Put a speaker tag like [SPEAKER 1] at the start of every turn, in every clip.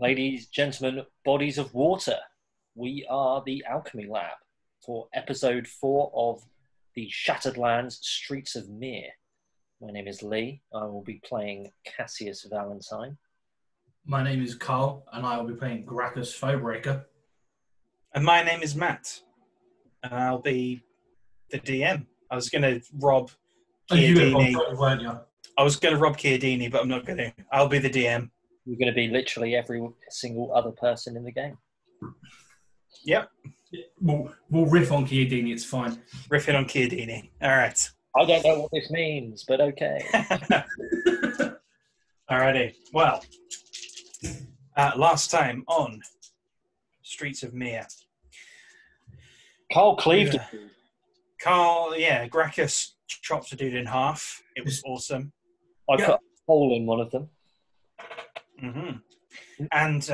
[SPEAKER 1] Ladies, gentlemen, bodies of water. We are the Alchemy Lab for episode 4 of the Shattered Lands Streets of Mihre. My name is Lee. I will be playing Cassius Valentine.
[SPEAKER 2] My name is Carl, and I will be playing Graccus favour.
[SPEAKER 3] And my name is Matt, and I'll be the DM. I was going to rob Chiodini.
[SPEAKER 2] Weren't you?
[SPEAKER 3] I was going to rob Chiodini, but I'm not going to. I'll be the DM.
[SPEAKER 1] You're going to be literally every single other person in the game.
[SPEAKER 3] Yep.
[SPEAKER 2] We'll riff on Chiodini, it's fine.
[SPEAKER 3] Riffing on Chiodini. All right.
[SPEAKER 1] I don't know what this means, but okay.
[SPEAKER 3] Alrighty. Well, last time on Streets of Mihre.
[SPEAKER 1] Carl cleaved.
[SPEAKER 3] Carl, Graccus chopped a dude in half. It was awesome.
[SPEAKER 1] I put a hole in one of them.
[SPEAKER 3] Mm-hmm. And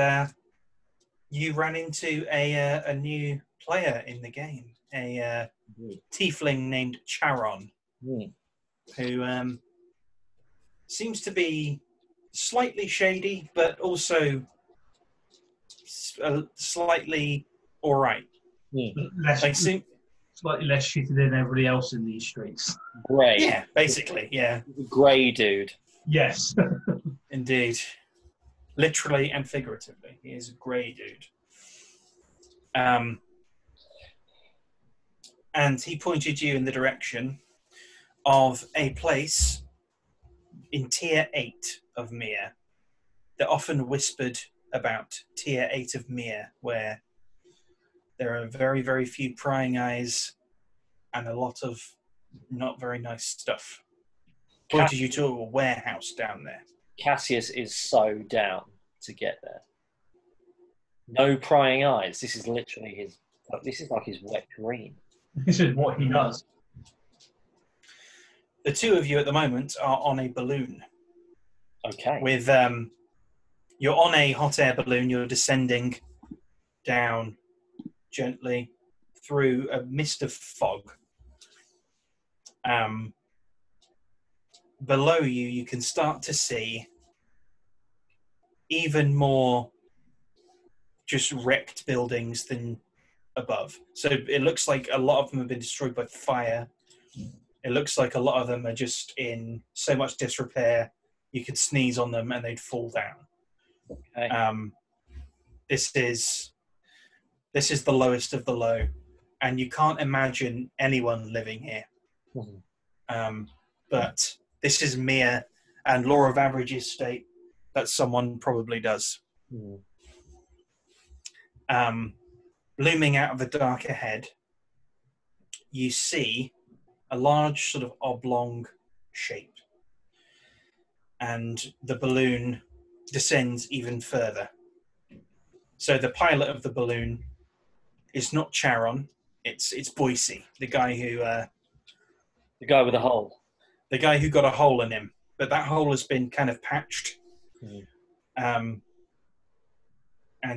[SPEAKER 3] you ran into a new player in the game, a tiefling named Charon, who seems to be slightly shady, but also slightly all right.
[SPEAKER 2] Slightly less shitty than everybody else in these streets.
[SPEAKER 1] Grey.
[SPEAKER 3] Yeah, basically, yeah.
[SPEAKER 1] Grey dude.
[SPEAKER 2] Yes.
[SPEAKER 3] Indeed. Literally and figuratively. He is a grey dude. And he pointed you in the direction of a place in Tier 8 of Mihre that often whispered about Tier 8 of Mihre, where there are very, very few prying eyes and a lot of not very nice stuff. Pointed you to a warehouse down there.
[SPEAKER 1] Cassius is so down to get there. No prying eyes. This is literally his. This is like his wet dream.
[SPEAKER 2] This is what he does.
[SPEAKER 3] The two of you at the moment are on a balloon.
[SPEAKER 1] Okay.
[SPEAKER 3] With you're on a hot air balloon. You're descending down gently through a mist of fog. Below you, you can start to see even more just wrecked buildings than above. So it looks like a lot of them have been destroyed by fire. It looks like a lot of them are just in so much disrepair, you could sneeze on them and they'd fall down.
[SPEAKER 1] Okay.
[SPEAKER 3] This is the lowest of the low, and you can't imagine anyone living here.
[SPEAKER 1] Mm-hmm.
[SPEAKER 3] But this is Mihre, and law of averages state that someone probably does. Looming out of the dark ahead, you see a large sort of oblong shape, and the balloon descends even further. So the pilot of the balloon is not Charon, it's Boise, the guy who...
[SPEAKER 1] the guy with a hole.
[SPEAKER 3] The guy who got a hole in him, but that hole has been kind of patched. And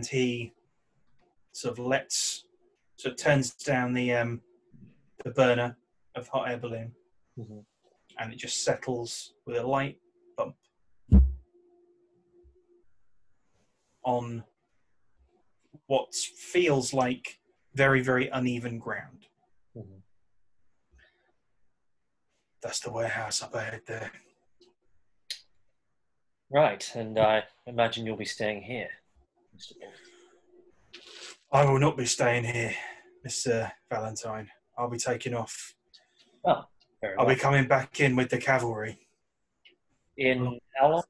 [SPEAKER 3] he sort of turns down the burner of hot air balloon, and it just settles with a light bump on what feels like very, very uneven ground. That's the warehouse up ahead there.
[SPEAKER 1] Right, and I imagine you'll be staying here, Mr. Bolton.
[SPEAKER 3] I will not be staying here, Mr. Valentine. I'll be taking off.
[SPEAKER 1] Oh, very well.
[SPEAKER 3] I'll be coming back in with the cavalry.
[SPEAKER 1] In how long?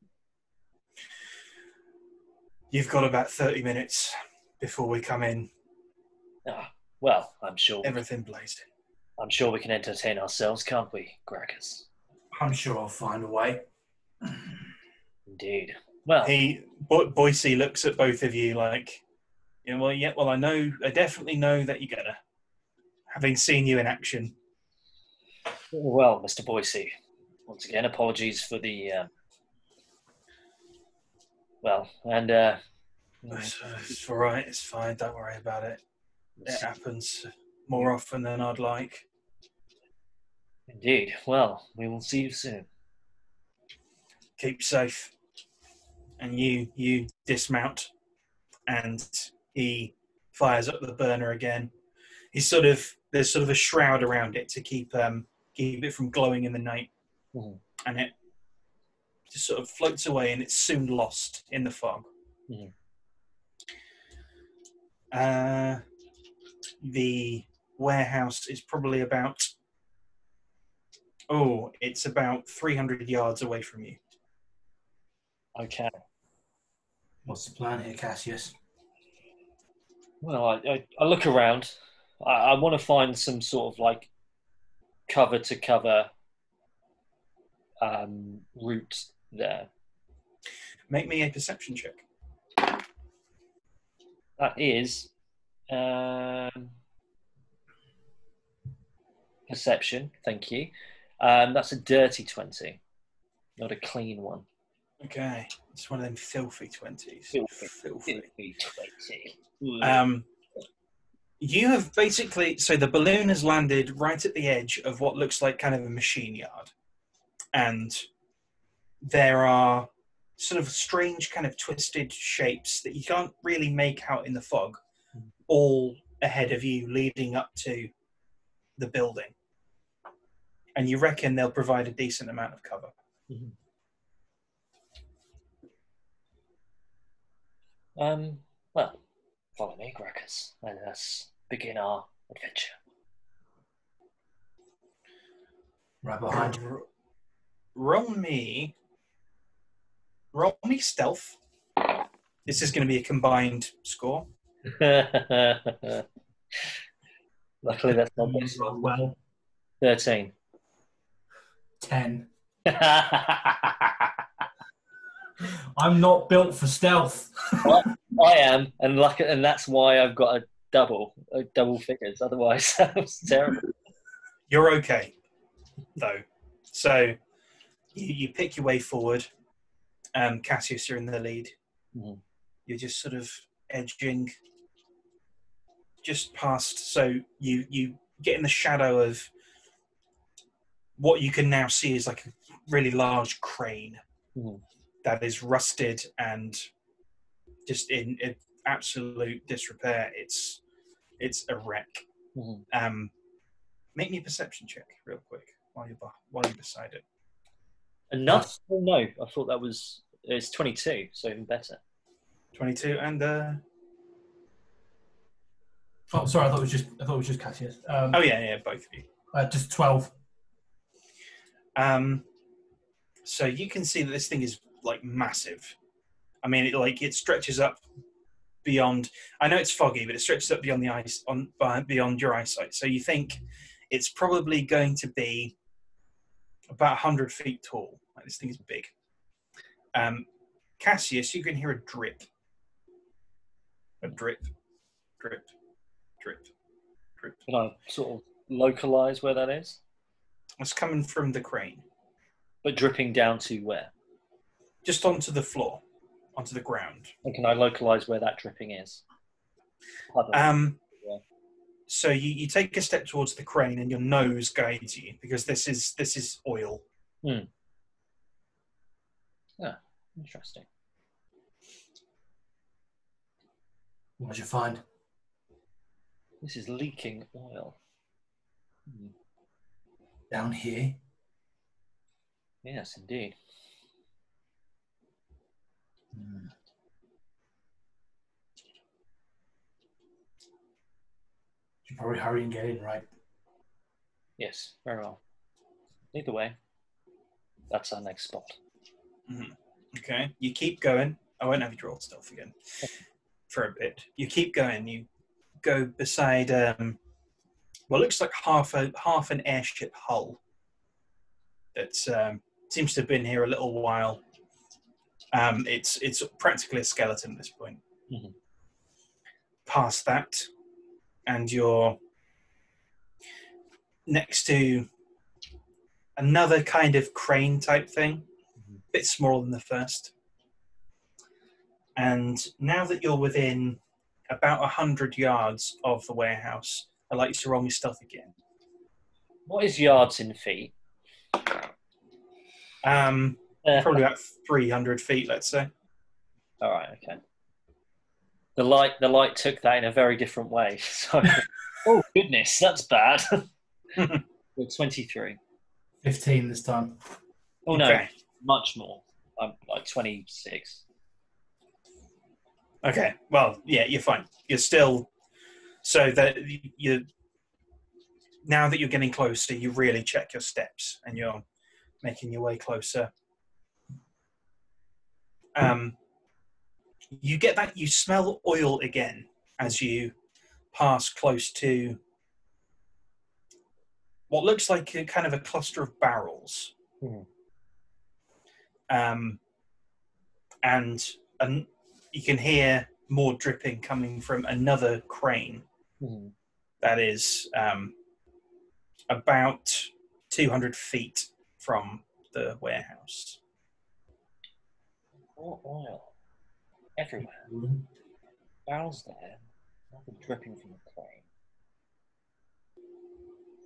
[SPEAKER 3] You've got about 30 minutes before we come in.
[SPEAKER 1] Well, I'm sure.
[SPEAKER 3] Everything blazing.
[SPEAKER 1] I'm sure we can entertain ourselves, can't we, Graccus?
[SPEAKER 2] I'm sure I'll find a way.
[SPEAKER 1] Indeed. Well,
[SPEAKER 3] Boise looks at both of you like, I definitely know that you're gonna, having seen you in action.
[SPEAKER 1] Well, Mr. Boise, once again, apologies for the,
[SPEAKER 3] It's all right, it's fine, don't worry about it. It happens more often than I'd like.
[SPEAKER 1] Indeed. Well, we will see you soon.
[SPEAKER 3] Keep safe. And you dismount and he fires up the burner again. There's sort of a shroud around it to keep it from glowing in the night, and it just sort of floats away, and it's soon lost in the fog. The warehouse is probably about it's about 300 yards away from you.
[SPEAKER 1] Okay.
[SPEAKER 2] What's the plan here, Cassius?
[SPEAKER 1] Well, I look around. I want to find some sort of like cover to cover route there.
[SPEAKER 3] Make me a perception check.
[SPEAKER 1] That is perception. Thank you. That's a dirty 20, not a clean one.
[SPEAKER 3] Okay, it's one of them filthy 20s.
[SPEAKER 1] Filthy 20.
[SPEAKER 3] You have basically, so the balloon has landed right at the edge of what looks like kind of a machine yard, and there are sort of strange kind of twisted shapes that you can't really make out in the fog, all ahead of you leading up to the building. And you reckon they'll provide a decent amount of cover.
[SPEAKER 1] Well, follow me, Graccus, and let's begin our adventure.
[SPEAKER 2] Right behind you.
[SPEAKER 3] Roll me stealth. This is going to be a combined score.
[SPEAKER 1] Luckily, that's not
[SPEAKER 2] Yes, well,
[SPEAKER 1] 13.
[SPEAKER 2] 10. I'm not built for stealth.
[SPEAKER 1] I am, and that's why I've got a double figures. Otherwise, that was terrible.
[SPEAKER 3] You're okay, though. So you pick your way forward. Cassius, you're in the lead. You're just sort of edging just past. So you get in the shadow of what you can now see is like a really large crane that is rusted and just in absolute disrepair. It's a wreck. Make me a perception check real quick while you're beside it.
[SPEAKER 1] Enough? Oh, no, I thought it's 22, so even better.
[SPEAKER 3] 22 and
[SPEAKER 2] Oh, sorry, I thought it was just Cassius.
[SPEAKER 3] oh yeah, both of you.
[SPEAKER 2] Just 12.
[SPEAKER 3] So you can see that this thing is like massive. I mean, it stretches up beyond. I know it's foggy, but it stretches up beyond the ice beyond your eyesight. So you think it's probably going to be about 100 feet tall. Like, this thing is big. Cassius, you can hear a drip. A drip, drip, drip, drip.
[SPEAKER 1] Can I sort of localise where that is?
[SPEAKER 3] It's coming from the crane.
[SPEAKER 1] But dripping down to where?
[SPEAKER 3] Just onto the floor, onto the ground.
[SPEAKER 1] And can I localise where that dripping is?
[SPEAKER 3] So you take a step towards the crane and your nose guides you because this is oil.
[SPEAKER 1] Yeah, interesting.
[SPEAKER 2] What did you find?
[SPEAKER 1] This is leaking oil.
[SPEAKER 2] Down here?
[SPEAKER 1] Yes, indeed.
[SPEAKER 2] Should probably hurry and get in, right?
[SPEAKER 1] Yes, very well. Either way, that's our next spot.
[SPEAKER 3] Okay, you keep going. I won't have you draw stealth again for a bit. You keep going. You go beside what looks like half an airship hull that seems to have been here a little while. It's practically a skeleton at this point. Past that, and you're next to another kind of crane type thing, a bit smaller than the first. And now that you're within about 100 yards of the warehouse, I'd like you to roll me stealth again.
[SPEAKER 1] What is yards in feet?
[SPEAKER 3] Probably about 300 feet, let's say.
[SPEAKER 1] All right, okay. The light took that in a very different way. So, oh goodness, that's bad. We're 23.
[SPEAKER 2] 15 this time.
[SPEAKER 1] Oh no,
[SPEAKER 3] Okay.
[SPEAKER 1] much more. I'm like 26.
[SPEAKER 3] Okay. Well, yeah, you're fine. You're still so that you now that you're getting closer, you really check your steps and you're making your way closer. You get that you smell oil again as you pass close to what looks like a kind of a cluster of barrels. And you can hear more dripping coming from another crane that is about 200 feet from the warehouse.
[SPEAKER 1] More oil everywhere. Barrels there, nothing dripping from the crane.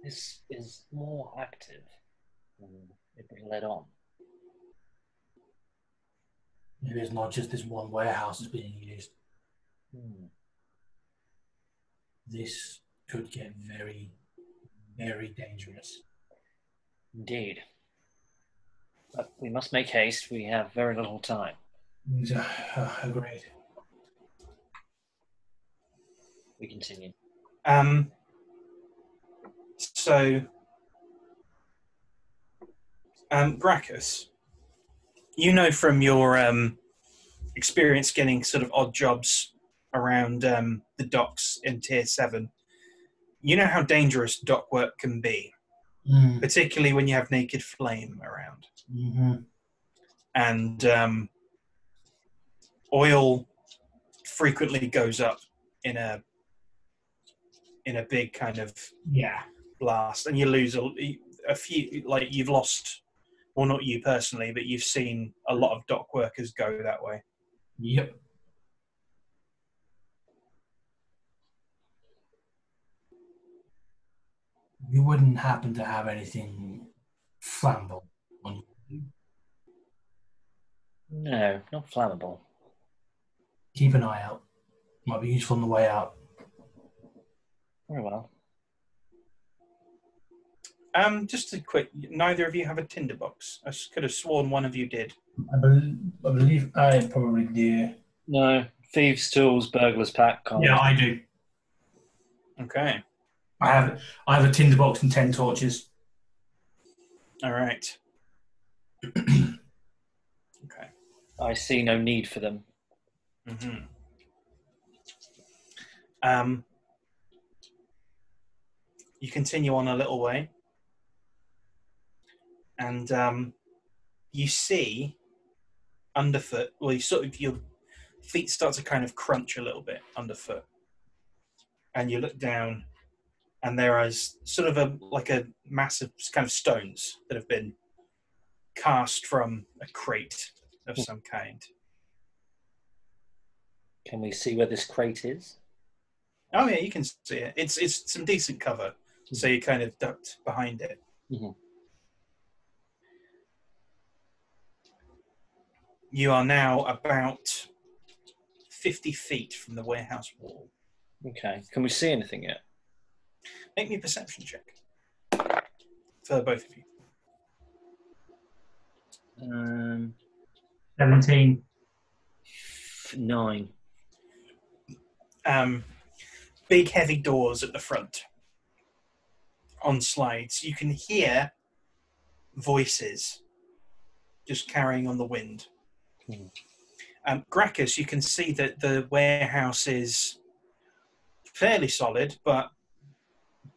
[SPEAKER 1] This is more active than it was led on.
[SPEAKER 2] Maybe it's not just this one warehouse that's being used. This could get very, very dangerous.
[SPEAKER 1] Indeed. But we must make haste. We have very little time.
[SPEAKER 2] Agreed.
[SPEAKER 1] We continue.
[SPEAKER 3] Graccus, you know from your experience getting sort of odd jobs around the docks in Tier 7, you know how dangerous dock work can be, particularly when you have naked flame around. And oil frequently goes up in a big kind of blast, and you lose a few. Like you've lost, well, not you personally, but you've seen a lot of dock workers go that way.
[SPEAKER 2] Yep. You wouldn't happen to have anything flammable on you?
[SPEAKER 1] No, not flammable.
[SPEAKER 2] Keep an eye out. Might be useful on the way out.
[SPEAKER 1] Very well.
[SPEAKER 3] Just a quick, neither of you have a tinderbox. I could have sworn one of you did.
[SPEAKER 2] I believe I probably do.
[SPEAKER 1] No, thieves' tools, burglars' pack. Can't.
[SPEAKER 2] Yeah, I do.
[SPEAKER 3] Okay.
[SPEAKER 2] I have a tinderbox and 10 torches.
[SPEAKER 3] All right. Okay.
[SPEAKER 1] I see no need for them.
[SPEAKER 3] You continue on a little way, and you see underfoot. Well, your feet start to kind of crunch a little bit underfoot, and you look down, and there is sort of a massive kind of stones that have been cast from a crate of some kind.
[SPEAKER 1] Can we see where this crate is?
[SPEAKER 3] Oh yeah, you can see it. It's some decent cover, so you kind of ducked behind it. You are now about 50 feet from the warehouse wall.
[SPEAKER 1] Okay. Can we see anything yet?
[SPEAKER 3] Make me a perception check for both of you.
[SPEAKER 2] 17.
[SPEAKER 1] 9.
[SPEAKER 3] Big heavy doors at the front on slides. You can hear voices just carrying on the wind. Graccus, you can see that the warehouse is fairly solid, but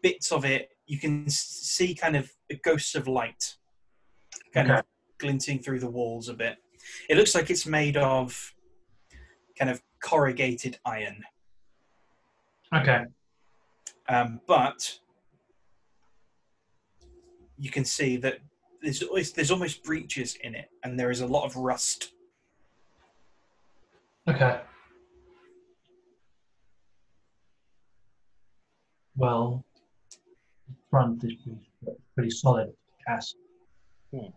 [SPEAKER 3] bits of it, you can see kind of ghosts of light kind of glinting through the walls a bit. It looks like it's made of kind of corrugated iron.
[SPEAKER 2] Okay.
[SPEAKER 3] But you can see that there's almost breaches in it, and there is a lot of rust.
[SPEAKER 2] Okay. Well, the front is pretty solid, Cass. The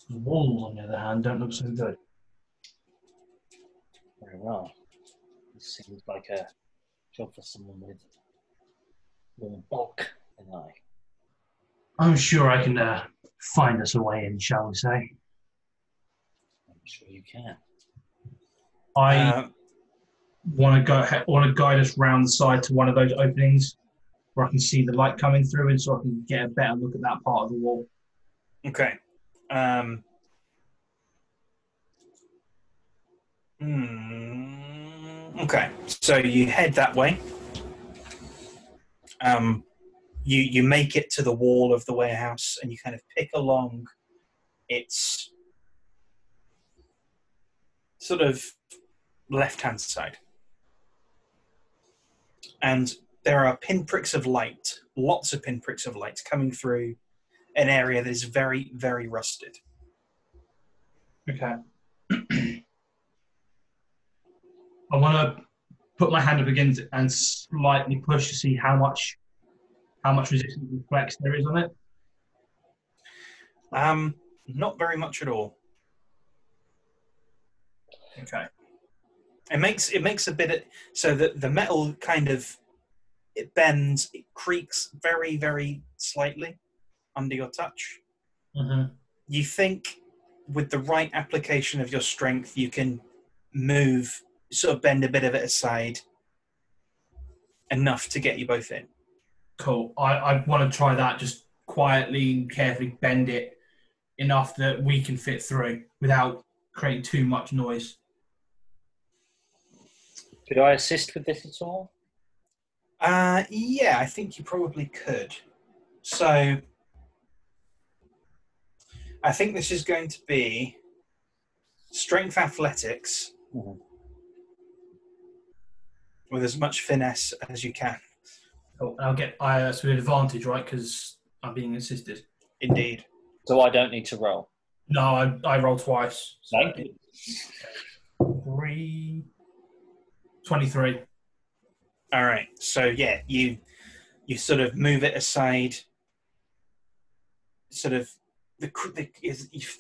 [SPEAKER 2] walls, on the other hand, don't look so good.
[SPEAKER 1] Very well. Seems like a job for someone with more bulk than I.
[SPEAKER 2] I'm sure I can find us a way in, shall we say.
[SPEAKER 1] I'm sure you can.
[SPEAKER 2] I want to guide us round the side to one of those openings where I can see the light coming through, and so I can get a better look at that part of the wall.
[SPEAKER 3] Okay. Okay. So you head that way. You make it to the wall of the warehouse, and you kind of pick along its sort of left-hand side. And there are pinpricks of light, lots of pinpricks of light coming through an area that is very, very rusted.
[SPEAKER 2] Okay. I want to put my hand up against it and slightly push to see how much resistance and flex there is on it.
[SPEAKER 3] Not very much at all.
[SPEAKER 2] Okay.
[SPEAKER 3] It makes a bit of, so that the metal kind of, it bends, it creaks very, very slightly under your touch.
[SPEAKER 2] Mm-hmm.
[SPEAKER 3] You think with the right application of your strength, you can move, sort of bend a bit of it aside enough to get you both in.
[SPEAKER 2] Cool. I want to try that, just quietly and carefully bend it enough that we can fit through without creating too much noise.
[SPEAKER 1] Could I assist with this at all?
[SPEAKER 3] Yeah, I think you probably could. So I think this is going to be strength athletics with as much finesse as you can.
[SPEAKER 2] Cool. And I'll get that's with advantage, right? Because I'm being assisted.
[SPEAKER 3] Indeed.
[SPEAKER 1] So I don't need to roll.
[SPEAKER 2] No, I rolled twice. So
[SPEAKER 1] Thank you.
[SPEAKER 2] 23.
[SPEAKER 3] All right. So yeah, you sort of move it aside. Sort of a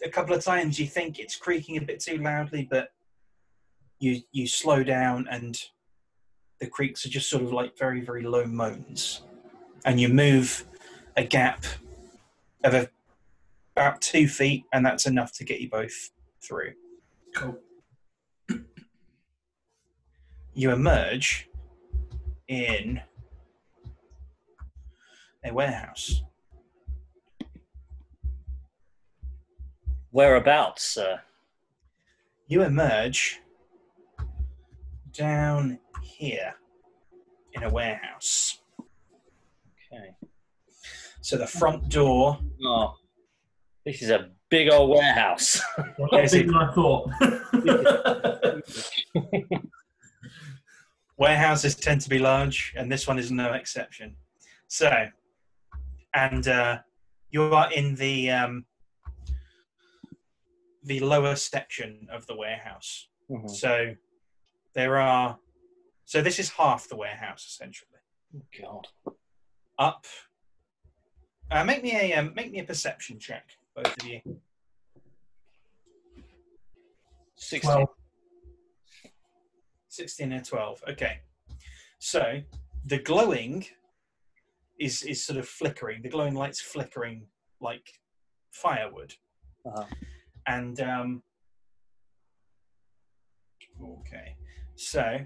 [SPEAKER 3] couple of times you think it's creaking a bit too loudly, but you slow down and the creaks are just sort of like very, very low moans, and you move a gap of about 2 feet, and that's enough to get you both through.
[SPEAKER 2] Cool.
[SPEAKER 3] You emerge in a warehouse.
[SPEAKER 1] Whereabouts, sir?
[SPEAKER 3] You emerge down here in a warehouse.
[SPEAKER 1] Okay.
[SPEAKER 3] So the front door.
[SPEAKER 1] Oh, this is a big old warehouse.
[SPEAKER 2] Well, not bigger than I thought.
[SPEAKER 3] Warehouses tend to be large, and this one is no exception. So, and you are in the lower section of the warehouse.
[SPEAKER 1] Mm-hmm.
[SPEAKER 3] So there are. So this is half the warehouse essentially.
[SPEAKER 1] Oh, God.
[SPEAKER 3] Up. Make me a perception check, both of you.
[SPEAKER 1] 16.
[SPEAKER 2] Well,
[SPEAKER 3] 16 and 12. Okay. So the glowing is sort of flickering. The glowing light's flickering like firewood.
[SPEAKER 1] Uh-huh.
[SPEAKER 3] And okay. So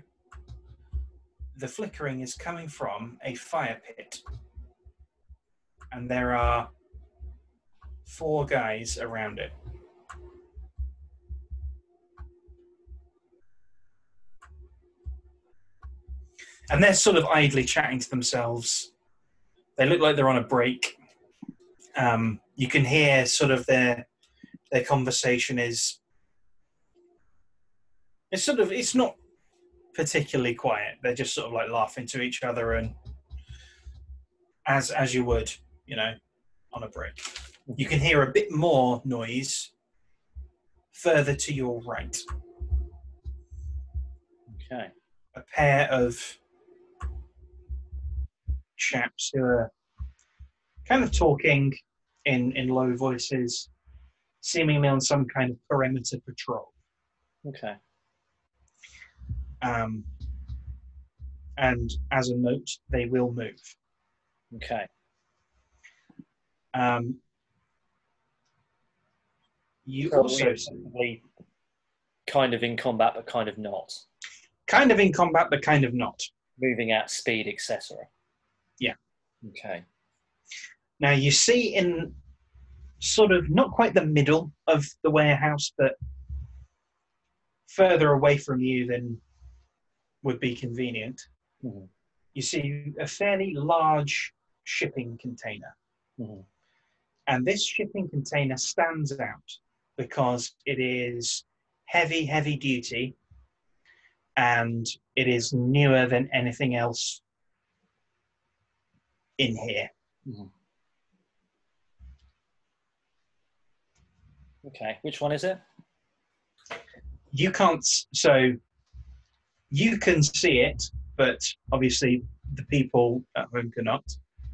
[SPEAKER 3] the flickering is coming from a fire pit. And there are 4 guys around it. And they're sort of idly chatting to themselves. They look like they're on a break. You can hear sort of their conversation is. It's not particularly quiet. They're just sort of like laughing to each other, and as you would, on a break. You can hear a bit more noise further to your right.
[SPEAKER 1] Okay.
[SPEAKER 3] A pair of chaps who are kind of talking in low voices, seemingly on some kind of perimeter patrol.
[SPEAKER 1] Okay.
[SPEAKER 3] and as a note, they will move.
[SPEAKER 1] Okay.
[SPEAKER 3] You
[SPEAKER 1] So
[SPEAKER 3] also
[SPEAKER 1] we're basically kind of in combat, but kind of not.
[SPEAKER 3] kind of in combat, but kind of not.
[SPEAKER 1] Moving at speed, etc.
[SPEAKER 3] Yeah.
[SPEAKER 1] Okay.
[SPEAKER 3] Now you see in sort of not quite the middle of the warehouse, but further away from you than would be convenient,
[SPEAKER 1] Mhm.
[SPEAKER 3] you see a fairly large shipping container.
[SPEAKER 1] Mhm.
[SPEAKER 3] And this shipping container stands out because it is heavy, heavy duty, and it is newer than anything else in here.
[SPEAKER 1] Mhm. Okay. Which one is it?
[SPEAKER 3] You can't, so you can see it, but obviously the people at home cannot.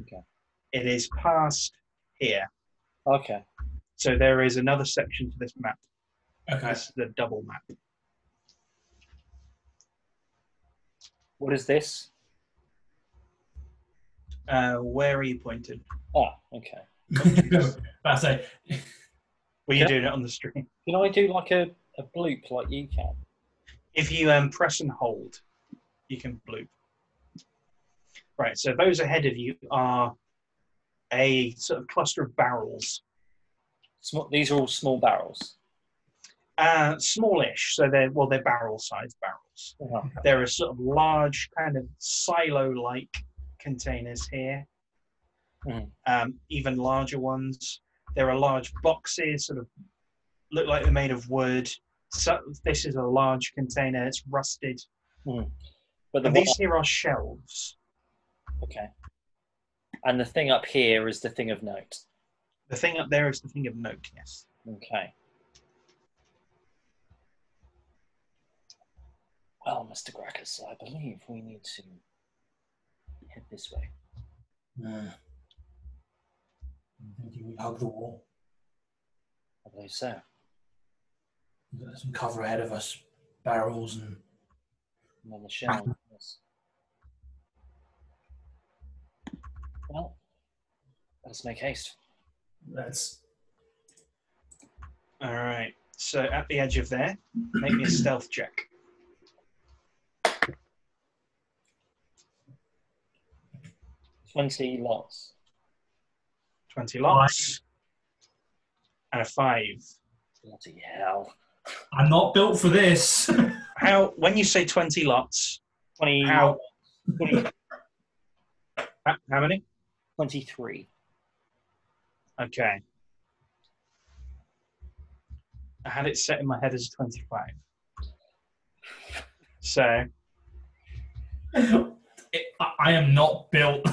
[SPEAKER 1] Okay.
[SPEAKER 3] It is past here.
[SPEAKER 1] Okay.
[SPEAKER 3] So there is another section to this map.
[SPEAKER 2] Okay.
[SPEAKER 3] This is the double map.
[SPEAKER 1] What is this?
[SPEAKER 3] Where are you pointed?
[SPEAKER 1] Ah, okay.
[SPEAKER 2] I say,
[SPEAKER 3] Were you
[SPEAKER 1] Okay.
[SPEAKER 3] doing it on the stream?
[SPEAKER 1] Can I do like a bloop like you can?
[SPEAKER 3] If you press and hold, you can bloop. Right, so those ahead of you are a sort of cluster of barrels.
[SPEAKER 1] These are all small barrels.
[SPEAKER 3] Smallish, so they're barrel-sized barrels.
[SPEAKER 1] Uh-huh.
[SPEAKER 3] There are sort of large, kind of silo-like containers here. Even larger ones. There are large boxes, sort of look like they're made of wood. So this is a large container. It's rusted.
[SPEAKER 1] But
[SPEAKER 3] And these here are shelves.
[SPEAKER 1] Okay. And the thing up here is the thing of note.
[SPEAKER 3] The thing up there is the thing of note, yes.
[SPEAKER 1] Okay. Well, Mr. Graccus, I believe we need to head this way.
[SPEAKER 2] I'm thinking we hug the wall.
[SPEAKER 1] I believe so.
[SPEAKER 2] We've got some cover ahead of us, barrels and
[SPEAKER 1] On the shelf. Yes. Well, let's make haste.
[SPEAKER 2] let's.
[SPEAKER 3] All right. So at the edge of there, make me a stealth check.
[SPEAKER 1] 20 lots.
[SPEAKER 3] 20 lots. And a 5.
[SPEAKER 1] Bloody hell.
[SPEAKER 2] I'm not built for this.
[SPEAKER 3] When you say 20 lots,
[SPEAKER 1] 20,
[SPEAKER 3] how
[SPEAKER 1] 20
[SPEAKER 3] how many?
[SPEAKER 1] 23.
[SPEAKER 3] Okay. I had it set in my head as 25. So
[SPEAKER 2] I am not built.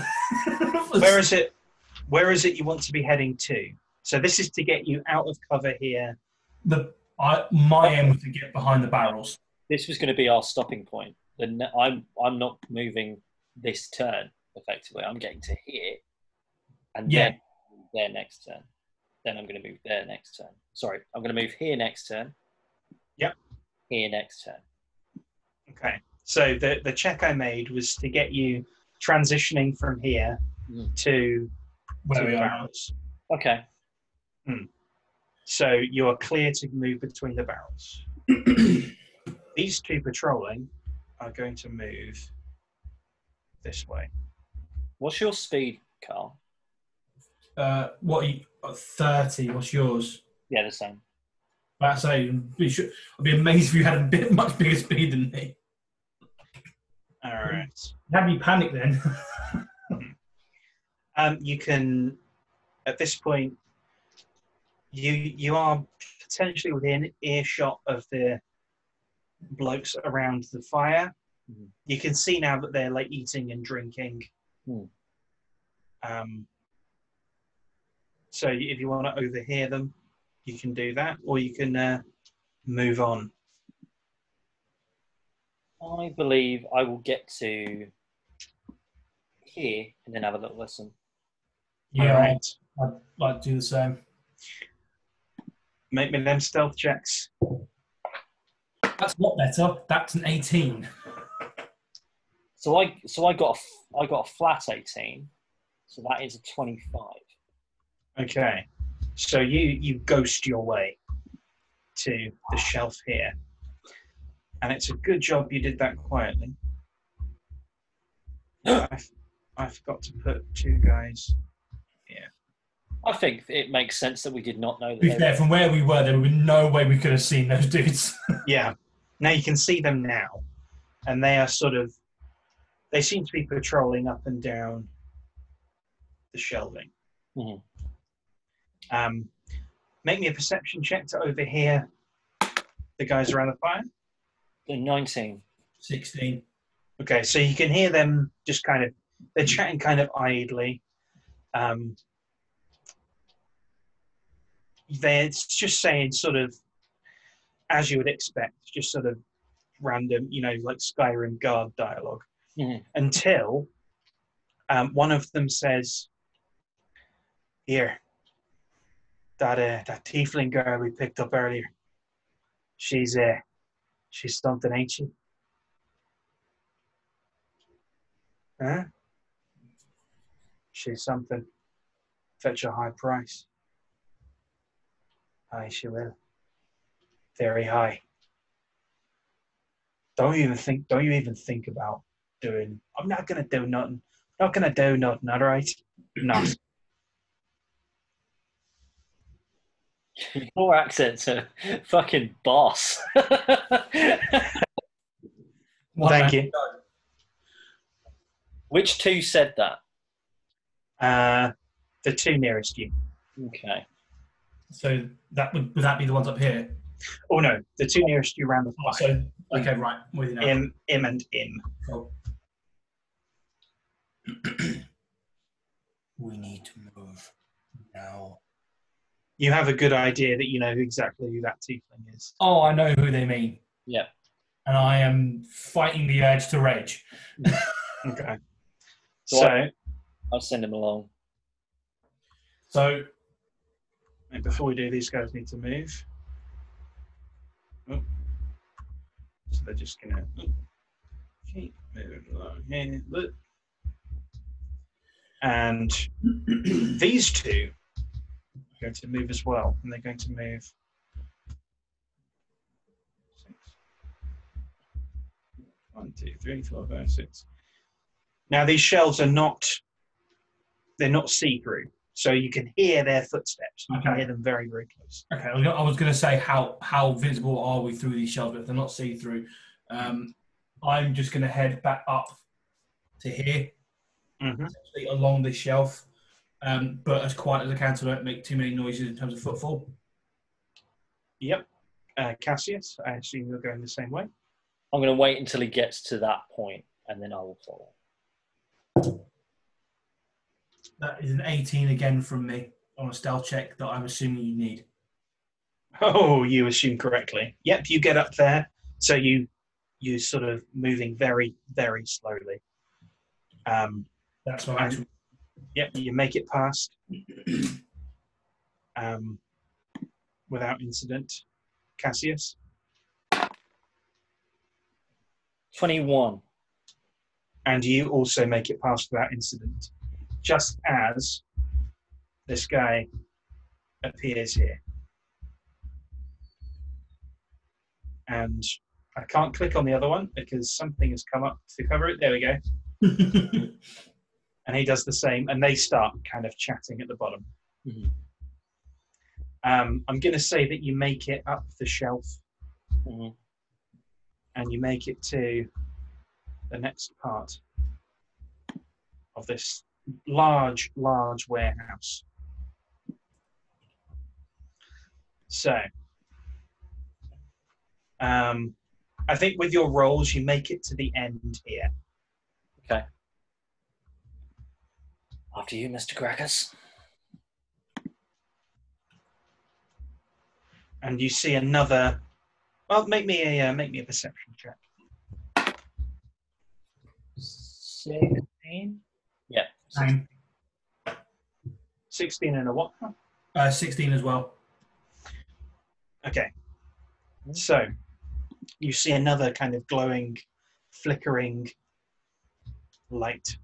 [SPEAKER 3] where is it you want to be heading to? So this is to get you out of cover here.
[SPEAKER 2] My aim was to get behind the barrels.
[SPEAKER 1] This was going to be our stopping point. I'm not moving this turn, effectively. I'm getting to here, and then there next turn. Then I'm going to move there next turn. Sorry, I'm going to move here next turn.
[SPEAKER 3] Yep.
[SPEAKER 1] Here next turn.
[SPEAKER 3] Okay. So the check I made was to get you transitioning from here to
[SPEAKER 2] Where we
[SPEAKER 3] the
[SPEAKER 2] are.
[SPEAKER 3] barrels.
[SPEAKER 1] Okay.
[SPEAKER 3] So you are clear to move between the barrels. These two patrolling are going to move this way.
[SPEAKER 1] What's your speed, Carl?
[SPEAKER 2] What are you, 30? What's yours?
[SPEAKER 1] Yeah, the same.
[SPEAKER 2] I'd say I'd be amazed if you had a bit much bigger speed than me.
[SPEAKER 3] All right.
[SPEAKER 2] You had me panicked then.
[SPEAKER 3] You can, at this point, you are potentially within earshot of the blokes around the fire. You can see now that they're like eating and drinking. So if you want to overhear them, you can do that, or you can move on.
[SPEAKER 1] I believe I will get to here and then have a little listen.
[SPEAKER 2] Yeah,
[SPEAKER 3] All right.
[SPEAKER 2] I'd like to do the same.
[SPEAKER 3] Make me them stealth checks.
[SPEAKER 2] That's not better. That's an 18.
[SPEAKER 1] So I got a flat 18. So that is a 25.
[SPEAKER 3] Okay. So you ghost your way to the shelf here. And it's a good job you did that quietly. I forgot to put 2 guys here.
[SPEAKER 1] I think it makes sense that we did not know that.
[SPEAKER 2] To be fair, from where we were, there would be no way we could have seen those dudes.
[SPEAKER 3] Yeah. Now you can see them now. And they are they seem to be patrolling up and down the shelving.
[SPEAKER 1] Mm-hmm.
[SPEAKER 3] Make me a perception check to overhear the guys around the fire.
[SPEAKER 1] 19.
[SPEAKER 2] 16.
[SPEAKER 3] Okay, so you can hear them just they're chatting kind of idly. They're just saying sort of, as you would expect, just sort of random, like Skyrim guard dialogue.
[SPEAKER 1] Mm-hmm.
[SPEAKER 3] Until one of them says, "Here, that tiefling girl we picked up earlier, she's something, ain't she? Huh? She's something. Fetch a high price. Aye, she will. Very high. Don't you even think about doing. I'm not gonna do nothing. Not gonna do nothing. All right? Not.
[SPEAKER 1] Your accent's a fucking boss.
[SPEAKER 3] Thank you.
[SPEAKER 1] Which 2 said that?
[SPEAKER 3] The 2 nearest you.
[SPEAKER 1] Okay.
[SPEAKER 2] So would that be the ones up here?
[SPEAKER 3] Oh no, the 2 nearest you around the fire.
[SPEAKER 2] So okay, right. I'm with you now.
[SPEAKER 3] Im and Im.
[SPEAKER 2] Cool.
[SPEAKER 4] We need to move now.
[SPEAKER 3] You have a good idea that you know exactly who that tiefling is.
[SPEAKER 2] Oh, I know who they mean.
[SPEAKER 1] Yeah.
[SPEAKER 2] And I am fighting the urge to rage.
[SPEAKER 3] Okay.
[SPEAKER 1] So I'll send him along.
[SPEAKER 2] So
[SPEAKER 3] before we do, these guys need to move. Oh. So they're just gonna keep moving along here. Look. And these 2 are going to move as well, and they're going to move 6. 1, 2, 3, 4, 5, 6. Now these shelves are not see-through, so you can hear their footsteps. You can hear them very, very close.
[SPEAKER 2] okay, I was going to say how visible are we through these shelves? If they're not see-through, I'm just going to head back up to here, along this shelf, but as quiet as I can, so I don't make too many noises in terms of footfall.
[SPEAKER 3] Yep. Cassius, I assume you're going the same way.
[SPEAKER 1] I'm going to wait until he gets to that point, and then I will follow.
[SPEAKER 2] That is an 18 again from me on a stealth check that I'm assuming you need.
[SPEAKER 3] Oh, you assume correctly. Yep, you get up there, so you sort of moving very, very slowly.
[SPEAKER 2] That's my actual.
[SPEAKER 3] Yep, you make it past without incident. Cassius?
[SPEAKER 1] 21.
[SPEAKER 3] And you also make it past without incident, just as this guy appears here. And I can't click on the other one because something has come up to cover it. There we go. And he does the same, and they start kind of chatting at the bottom.
[SPEAKER 1] Mm-hmm.
[SPEAKER 3] I'm going to say that you make it up the shelf, and you make it to the next part of this large, large warehouse. So, I think with your rolls, you make it to the end here.
[SPEAKER 1] Okay. After you, Mr. Graccus.
[SPEAKER 3] And you see another. Well, make me a perception check.
[SPEAKER 1] 16. Yeah.
[SPEAKER 3] 16 and a what?
[SPEAKER 2] 16 as well.
[SPEAKER 3] Okay. So you see another kind of glowing, flickering light.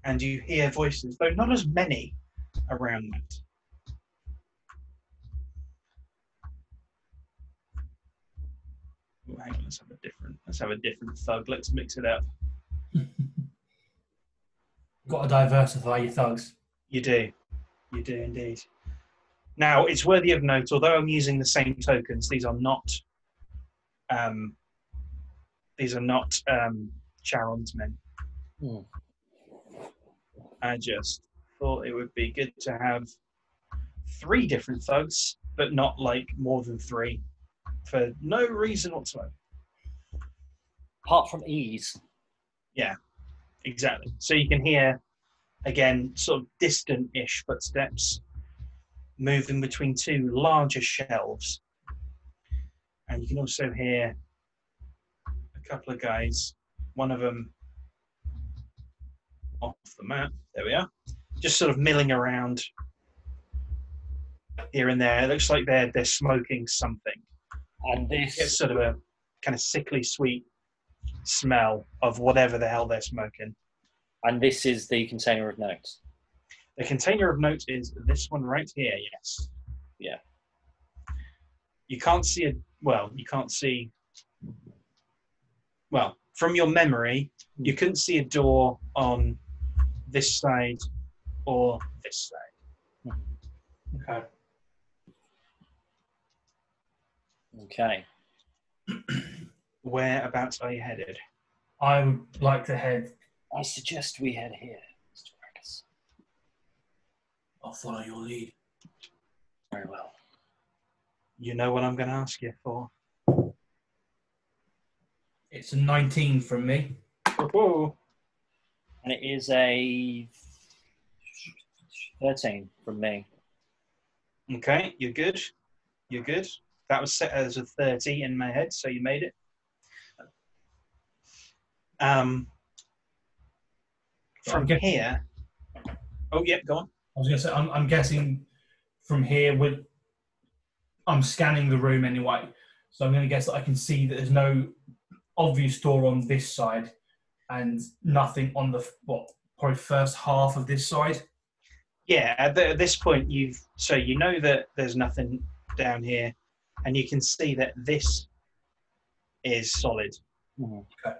[SPEAKER 3] And you hear voices, though not as many, around that. Oh, hang on, let's have a different thug. Let's mix it up.
[SPEAKER 2] Got to diversify your thugs.
[SPEAKER 3] You do indeed. Now, it's worthy of note, although I'm using the same tokens, these are not Charon's men.
[SPEAKER 1] Mm.
[SPEAKER 3] I just thought it would be good to have 3 different thugs, but not like more than 3, for no reason whatsoever.
[SPEAKER 1] Apart from ease.
[SPEAKER 3] Yeah, exactly. So you can hear, again, sort of distant-ish footsteps moving between 2 larger shelves. And you can also hear a couple of guys, one of them off the map, there we are, just sort of milling around here and there. It looks like they're smoking something.
[SPEAKER 1] And
[SPEAKER 3] It's
[SPEAKER 1] this,
[SPEAKER 3] sort of a kind of sickly sweet smell of whatever the hell they're smoking.
[SPEAKER 1] and this is the container of notes.
[SPEAKER 3] The container of notes is this one right here, yes.
[SPEAKER 1] Yeah.
[SPEAKER 3] You can't see from your memory, you couldn't see a door on this side or this side.
[SPEAKER 2] Okay.
[SPEAKER 1] Okay.
[SPEAKER 3] Whereabouts are you headed?
[SPEAKER 2] I would like to head.
[SPEAKER 1] I suggest we head here, Mr. Graccus.
[SPEAKER 2] I'll follow your lead.
[SPEAKER 1] Very well.
[SPEAKER 3] You know what I'm going to ask you for.
[SPEAKER 2] It's a 19 from me.
[SPEAKER 3] Whoa.
[SPEAKER 1] And it is a 13 from me.
[SPEAKER 3] Okay, you're good. You're good. That was set as a 30 in my head, so you made it. From here. Oh, yeah, go on.
[SPEAKER 2] I was going to say, I'm guessing from here, I'm scanning the room anyway, so I'm going to guess that I can see that there's no obvious door on this side and nothing on the probably first half of this side.
[SPEAKER 3] Yeah, at this point, you know that there's nothing down here, and you can see that this is solid.
[SPEAKER 1] Mm-hmm.
[SPEAKER 2] Okay.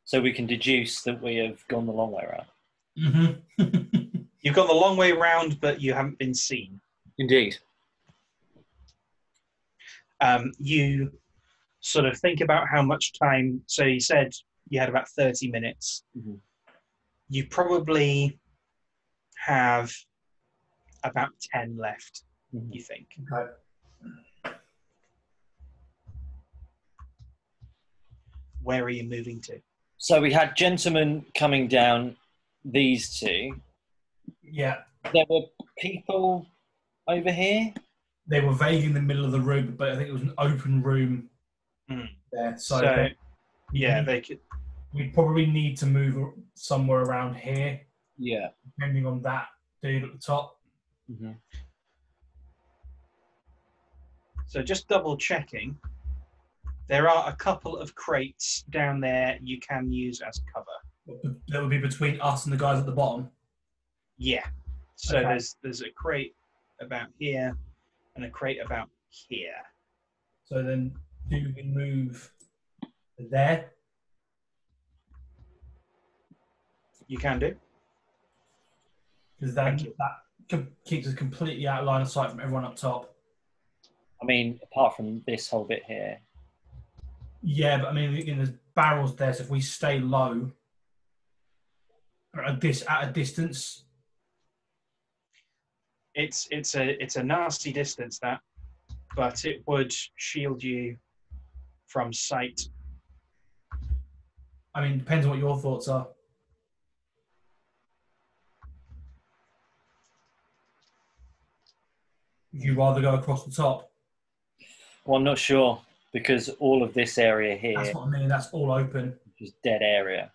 [SPEAKER 1] So we can deduce that we have gone the long way around.
[SPEAKER 2] Mm-hmm.
[SPEAKER 3] You've gone the long way round, but you haven't been seen.
[SPEAKER 1] Indeed.
[SPEAKER 3] You sort of think about how much time. So you said you had about 30 minutes.
[SPEAKER 1] Mm-hmm.
[SPEAKER 3] You probably have about 10 left, you think.
[SPEAKER 2] Okay.
[SPEAKER 3] Where are you moving to?
[SPEAKER 1] So we had gentlemen coming down these 2.
[SPEAKER 2] Yeah.
[SPEAKER 1] There were people over here.
[SPEAKER 2] They were vague in the middle of the room, but I think it was an open room there. So
[SPEAKER 3] yeah, they could.
[SPEAKER 2] We probably need to move somewhere around here.
[SPEAKER 1] Yeah.
[SPEAKER 2] Depending on that dude at the top.
[SPEAKER 1] Mm-hmm.
[SPEAKER 3] So just double checking. There are a couple of crates down there you can use as cover.
[SPEAKER 2] That would be between us and the guys at the bottom.
[SPEAKER 3] Yeah. So
[SPEAKER 2] Okay.
[SPEAKER 3] there's a crate about here and a crate about here.
[SPEAKER 2] So then do we move there?
[SPEAKER 3] You can do.
[SPEAKER 2] Because then that keeps us completely out of line of sight from everyone up top.
[SPEAKER 1] I mean, apart from this whole bit here.
[SPEAKER 2] Yeah, but I mean, there's barrels there, so if we stay low, at a distance.
[SPEAKER 3] It's a nasty distance, that, but it would shield you from sight.
[SPEAKER 2] I mean, depends on what your thoughts are. Would you rather go across the top?
[SPEAKER 1] Well, I'm not sure, because all of this area here
[SPEAKER 2] That's what I mean. That's all open.
[SPEAKER 1] is dead area.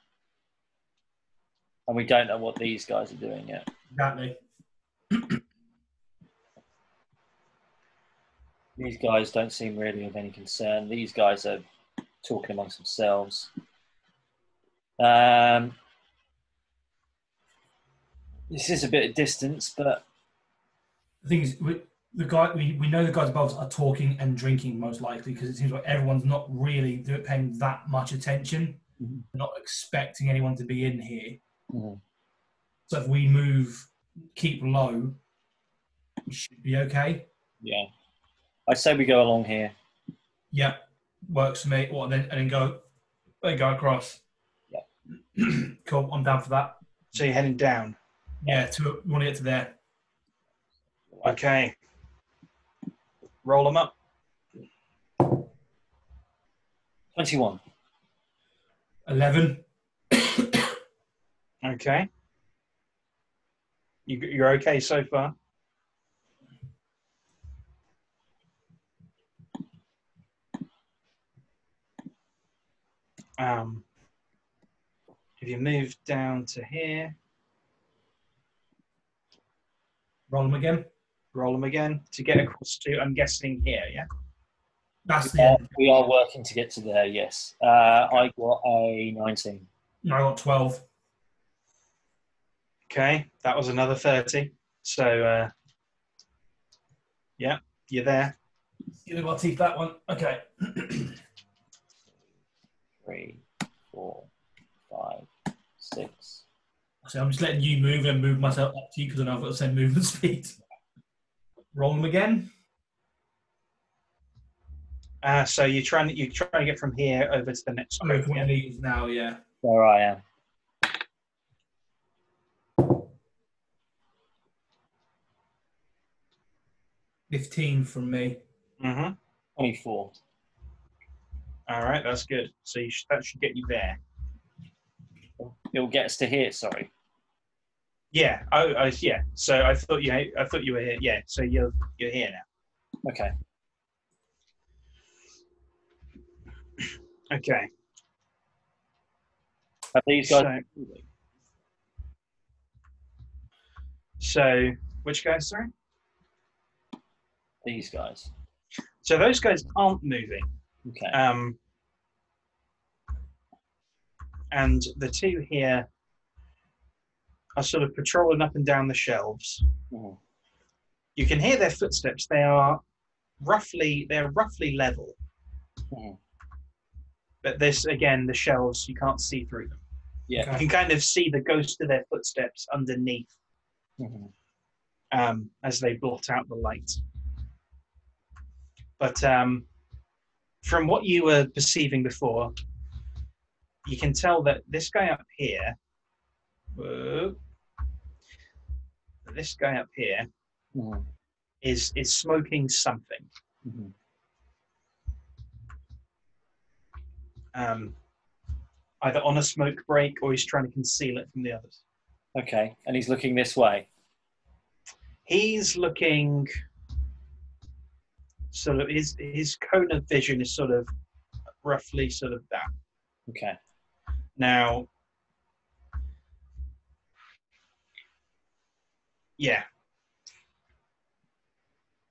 [SPEAKER 1] And we don't know what these guys are doing yet.
[SPEAKER 2] Exactly.
[SPEAKER 1] These guys don't seem really of any concern. These guys are talking amongst themselves. This is a bit of distance, but
[SPEAKER 2] The thing is, we know the guys above us are talking and drinking most likely because it seems like everyone's not really paying that much attention.
[SPEAKER 1] Mhm.
[SPEAKER 2] Not expecting anyone to be in here.
[SPEAKER 1] Mhm.
[SPEAKER 2] So if we move, keep low, we should be okay.
[SPEAKER 1] yeah, I say we go along here.
[SPEAKER 2] Yeah, works for me. What and then go across.
[SPEAKER 1] Yeah.
[SPEAKER 2] Cool. I'm down for that.
[SPEAKER 3] So you're heading down.
[SPEAKER 2] Yeah, we want to get to there.
[SPEAKER 3] Okay. Roll them up.
[SPEAKER 1] 21.
[SPEAKER 2] 11.
[SPEAKER 3] Okay. You're okay so far? If you move down to here,
[SPEAKER 2] Roll them again.
[SPEAKER 3] roll them again to get across to, I'm guessing here, yeah?
[SPEAKER 2] That's the end.
[SPEAKER 1] We are working to get to there, yes. I got a 19.
[SPEAKER 2] I got 12.
[SPEAKER 3] Okay, that was another 30. So, yeah, you're there.
[SPEAKER 2] You got to teeth that one. Okay.
[SPEAKER 1] 3, 4, 5, 6.
[SPEAKER 2] So I'm just letting you move and move myself up to you because I know I've got the same movement speed. Roll them again.
[SPEAKER 3] So you're trying to get from here over to the next
[SPEAKER 2] I'm going
[SPEAKER 3] group.
[SPEAKER 2] for one
[SPEAKER 3] Yeah?
[SPEAKER 2] of these now, yeah.
[SPEAKER 1] There I am.
[SPEAKER 2] 15 from me.
[SPEAKER 1] 24.
[SPEAKER 3] All right, that's good. So that should get you there.
[SPEAKER 1] It'll get us to here, sorry.
[SPEAKER 3] Yeah. Yeah. So I thought you were here. Yeah. So you're here now.
[SPEAKER 1] Okay.
[SPEAKER 3] Okay.
[SPEAKER 1] Have these guys...
[SPEAKER 3] So which guys? Sorry.
[SPEAKER 1] These guys.
[SPEAKER 3] So those guys aren't moving.
[SPEAKER 1] Okay.
[SPEAKER 3] And the two here are sort of patrolling up and down the shelves.
[SPEAKER 1] Mhm.
[SPEAKER 3] You can hear their footsteps. They're roughly level.
[SPEAKER 1] Mhm.
[SPEAKER 3] But this, again, the shelves, you can't see through them.
[SPEAKER 1] Yeah.
[SPEAKER 3] You can kind of see the ghost of their footsteps underneath
[SPEAKER 1] Mhm.
[SPEAKER 3] As they blot out the light. But from what you were perceiving before, you can tell that this guy up here,
[SPEAKER 1] Mhm.
[SPEAKER 3] is smoking something.
[SPEAKER 1] Mhm.
[SPEAKER 3] Either on a smoke break or he's trying to conceal it from the others.
[SPEAKER 1] Okay. And he's looking this way.
[SPEAKER 3] He's looking sort of his cone of vision is sort of roughly sort of that.
[SPEAKER 1] Okay.
[SPEAKER 3] Now, yeah,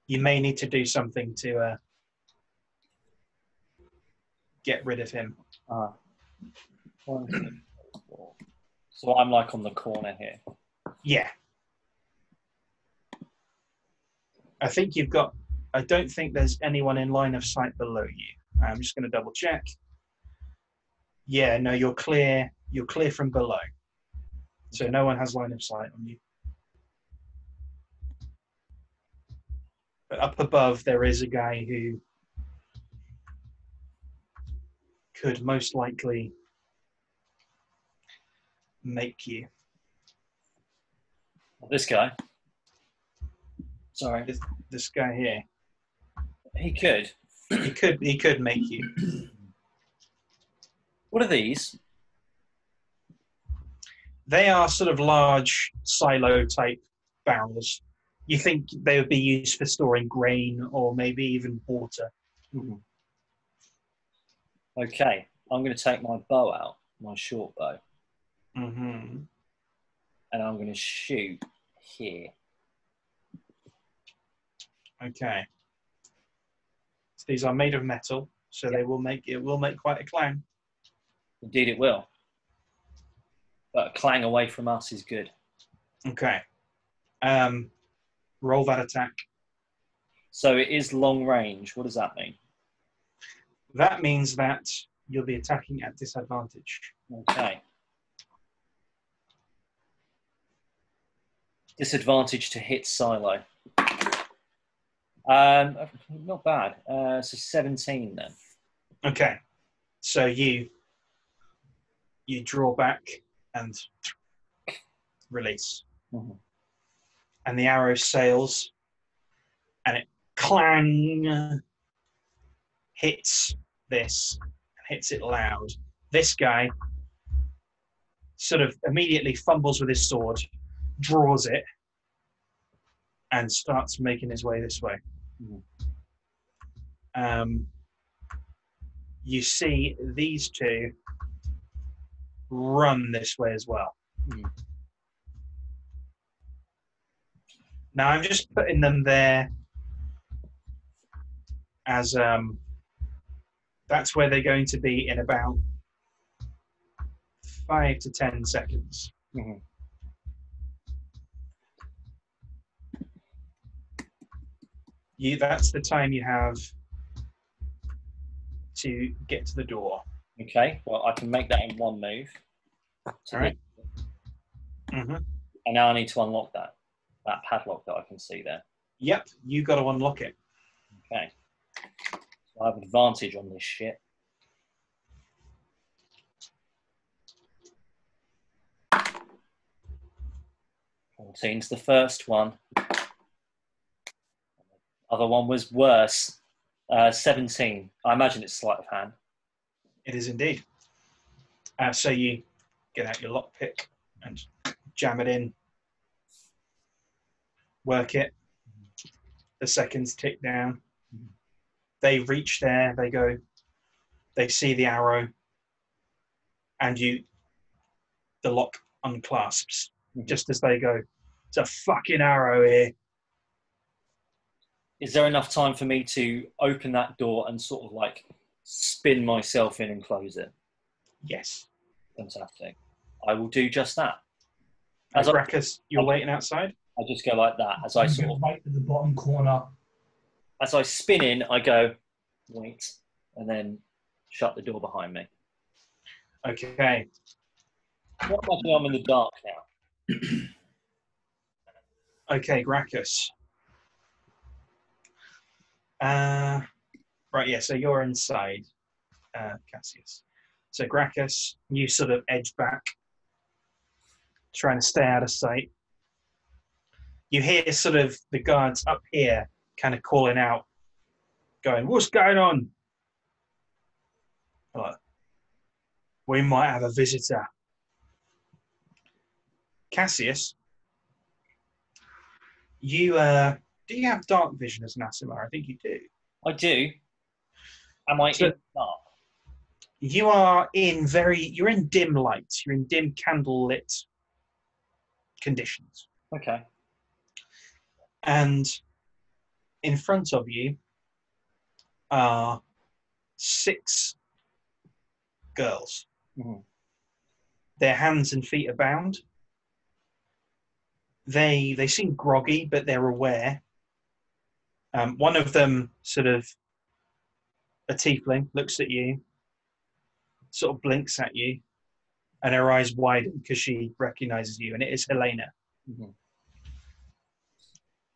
[SPEAKER 3] you may need to do something to get rid of him.
[SPEAKER 1] 1, 2, 3, 4. So I'm like on the corner here.
[SPEAKER 3] Yeah. I don't think there's anyone in line of sight below you. I'm just going to double check. Yeah, no, you're clear. You're clear from below. So no one has line of sight on you. But up above, there is a guy who could most likely make you.
[SPEAKER 1] This guy. Sorry.
[SPEAKER 3] This guy here.
[SPEAKER 1] He could.
[SPEAKER 3] He could make you.
[SPEAKER 1] What are these?
[SPEAKER 3] They are sort of large silo type barrels. You think they would be used for storing grain or maybe even water.
[SPEAKER 1] Mm-hmm. Okay, I'm going to take my bow out, my short bow,
[SPEAKER 3] Mm-hmm.
[SPEAKER 1] and I'm going to shoot here.
[SPEAKER 3] Okay. So these are made of metal, so it will make quite a clang.
[SPEAKER 1] Indeed, it will. But a clang away from us is good.
[SPEAKER 3] Okay. Roll that attack.
[SPEAKER 1] So it is long range. What does that mean?
[SPEAKER 3] That means that you'll be attacking at disadvantage.
[SPEAKER 1] Okay. Disadvantage to hit Silo. Not bad. So 17 then.
[SPEAKER 3] Okay. So you draw back and release.
[SPEAKER 1] Mm-hmm.
[SPEAKER 3] And the arrow sails and it clang hits this and hits it loud. This guy sort of immediately fumbles with his sword, draws it, and starts making his way this way.
[SPEAKER 1] Mm-hmm.
[SPEAKER 3] You see these two run this way as well.
[SPEAKER 1] Mm-hmm.
[SPEAKER 3] Now I'm just putting them there as that's where they're going to be in about 5 to 10 seconds.
[SPEAKER 1] Mm-hmm.
[SPEAKER 3] That's the time you have to get to the door.
[SPEAKER 1] Okay, well, I can make that in one move.
[SPEAKER 3] All right.
[SPEAKER 1] And now I need to unlock that padlock that I can see there.
[SPEAKER 3] Yep, you got to unlock it.
[SPEAKER 1] Okay. So I have advantage on this shit. Fourteen's the first one. Other one was worse. 17. I imagine it's sleight of hand.
[SPEAKER 3] It is indeed. So you get out your lockpick and jam it in. Work it. The seconds tick down. They reach there. They go. They see the arrow. And the lock unclasps. Just as they go, it's a fucking arrow here.
[SPEAKER 1] Is there enough time for me to open that door and sort of like spin myself in and close it?
[SPEAKER 3] Yes.
[SPEAKER 1] Fantastic. I will do just that.
[SPEAKER 3] As Graccus, you're waiting outside?
[SPEAKER 1] I just go like that as I sort of
[SPEAKER 2] right to the bottom corner.
[SPEAKER 1] As I spin in, I go, wait, and then shut the door behind me.
[SPEAKER 3] Okay.
[SPEAKER 1] What am I doing? I'm in the dark now.
[SPEAKER 3] Okay, Graccus. Right, yeah, so you're inside, Cassius. So Graccus, you sort of edge back, trying to stay out of sight. You hear sort of the guards up here kind of calling out, going, "What's going on?" Like, we might have a visitor. Cassius, you do you have dark vision as an Asimar? I think you do.
[SPEAKER 1] I do. Am I in the dark?
[SPEAKER 3] You're in dim light. You're in dim candle-lit conditions.
[SPEAKER 1] Okay.
[SPEAKER 3] And in front of you are 6 girls.
[SPEAKER 1] Mm-hmm.
[SPEAKER 3] Their hands and feet are bound. They seem groggy, but they're aware. One of them, sort of a tiefling, looks at you, sort of blinks at you, and her eyes widen because she recognizes you, and it is Helena.
[SPEAKER 1] Mm-hmm.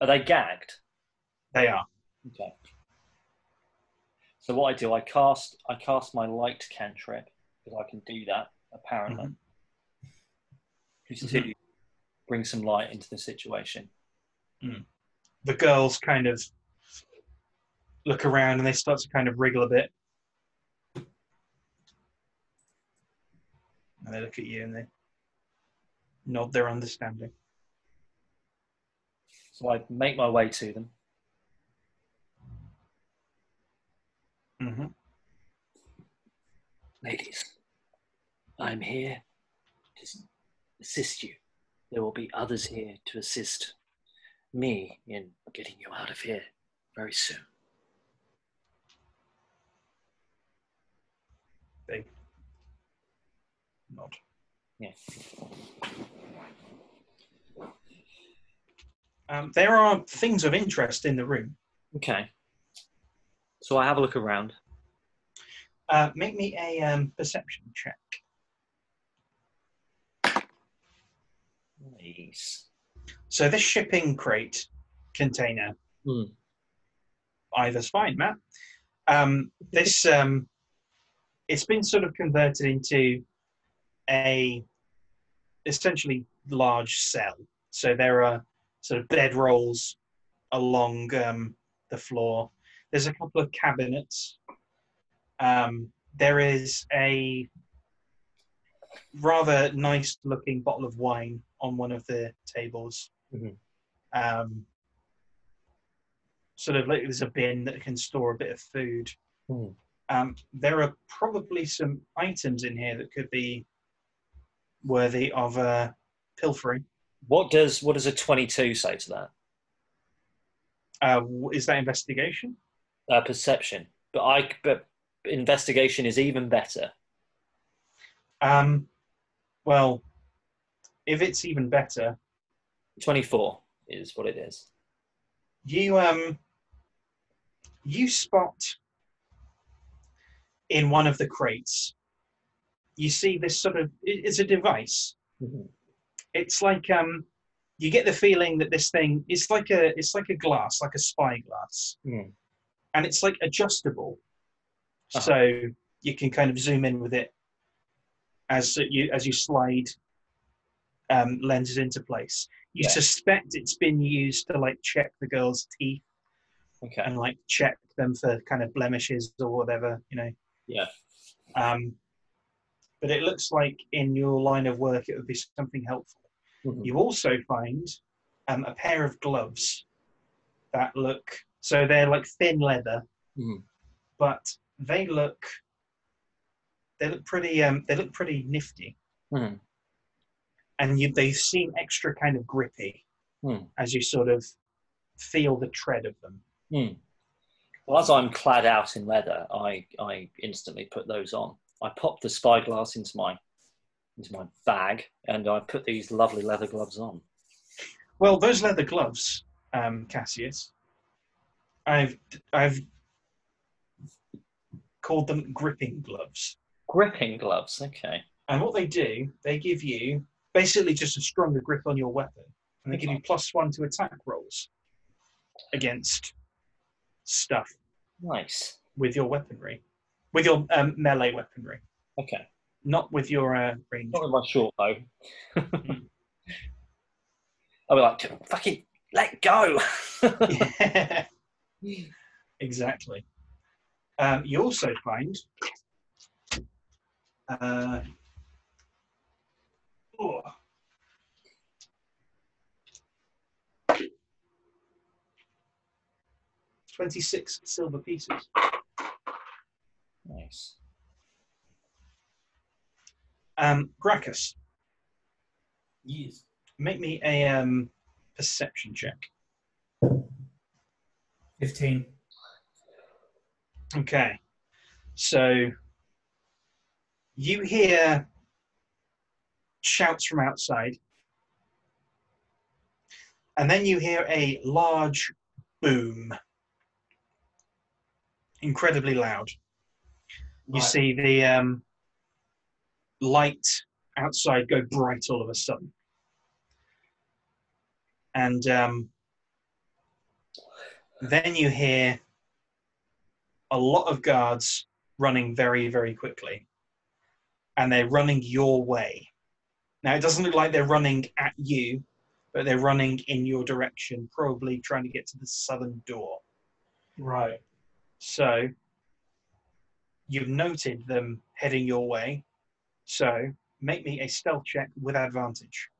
[SPEAKER 1] Are they gagged?
[SPEAKER 3] They are.
[SPEAKER 1] Okay. So what I do, I cast my light cantrip, because I can do that, apparently. Just to bring some light into the situation.
[SPEAKER 3] The girls kind of look around and they start to kind of wriggle a bit. And they look at you and they nod their understanding.
[SPEAKER 1] So I make my way to them. Ladies, I'm here to assist you. There will be others here to assist me in getting you out of here very soon.
[SPEAKER 3] They nod.
[SPEAKER 1] Yeah.
[SPEAKER 3] There are things of interest in the room.
[SPEAKER 1] Okay. So I have a look around.
[SPEAKER 3] Make me a perception check.
[SPEAKER 1] Nice.
[SPEAKER 3] So this shipping crate container, either's fine, Matt. This it's been sort of converted into a essentially large cell. So there are sort of bed rolls along the floor. There's a couple of cabinets. There is a rather nice looking bottle of wine on one of the tables. Sort of like there's a bin that can store a bit of food. There are probably some items in here that could be worthy of pilfering.
[SPEAKER 1] What does a 22 say to that?
[SPEAKER 3] Is that investigation?
[SPEAKER 1] Perception, but investigation is even better.
[SPEAKER 3] Well, if it's even better,
[SPEAKER 1] 24 is what it is.
[SPEAKER 3] You spot in one of the crates. You see this sort of it's a device. It's like you get the feeling that this thing is like a glass, like a spyglass, and it's like adjustable, so you can kind of zoom in with it as you slide lenses into place. You suspect it's been used to like check the girl's teeth, and like check them for kind of blemishes or whatever, you know.
[SPEAKER 1] Yeah.
[SPEAKER 3] But it looks like in your line of work it would be something helpful. You also find a pair of gloves that look, so they're like thin leather, but they look pretty nifty, and they seem extra kind of grippy as you sort of feel the tread of them.
[SPEAKER 1] Well, as I'm clad out in leather, I instantly put those on. I pop the spyglass into my bag, and I put these lovely leather gloves on.
[SPEAKER 3] Well, those leather gloves, Cassius, I've called them gripping gloves.
[SPEAKER 1] Gripping gloves, okay.
[SPEAKER 3] And what they do, they give you basically just a stronger grip on your weapon, and they give you +1 to attack rolls against stuff.
[SPEAKER 1] Nice.
[SPEAKER 3] With your weaponry, with your melee weaponry.
[SPEAKER 1] Okay.
[SPEAKER 3] Not with your range.
[SPEAKER 1] Not with my short bow. I'll be like, fucking let go.
[SPEAKER 3] Yeah. Exactly. You also find 26 silver pieces.
[SPEAKER 1] Nice.
[SPEAKER 3] Graccus.
[SPEAKER 2] Yes.
[SPEAKER 3] Make me a perception check.
[SPEAKER 2] 15.
[SPEAKER 3] Okay. So you hear shouts from outside, and then you hear a large boom. Incredibly loud. You see the light outside go bright all of a sudden. And then you hear a lot of guards running very, very quickly. And they're running your way. Now, it doesn't look like they're running at you, but they're running in your direction, probably trying to get to the southern door.
[SPEAKER 2] Right.
[SPEAKER 3] So, you've noted them heading your way. So, make me a stealth check with advantage.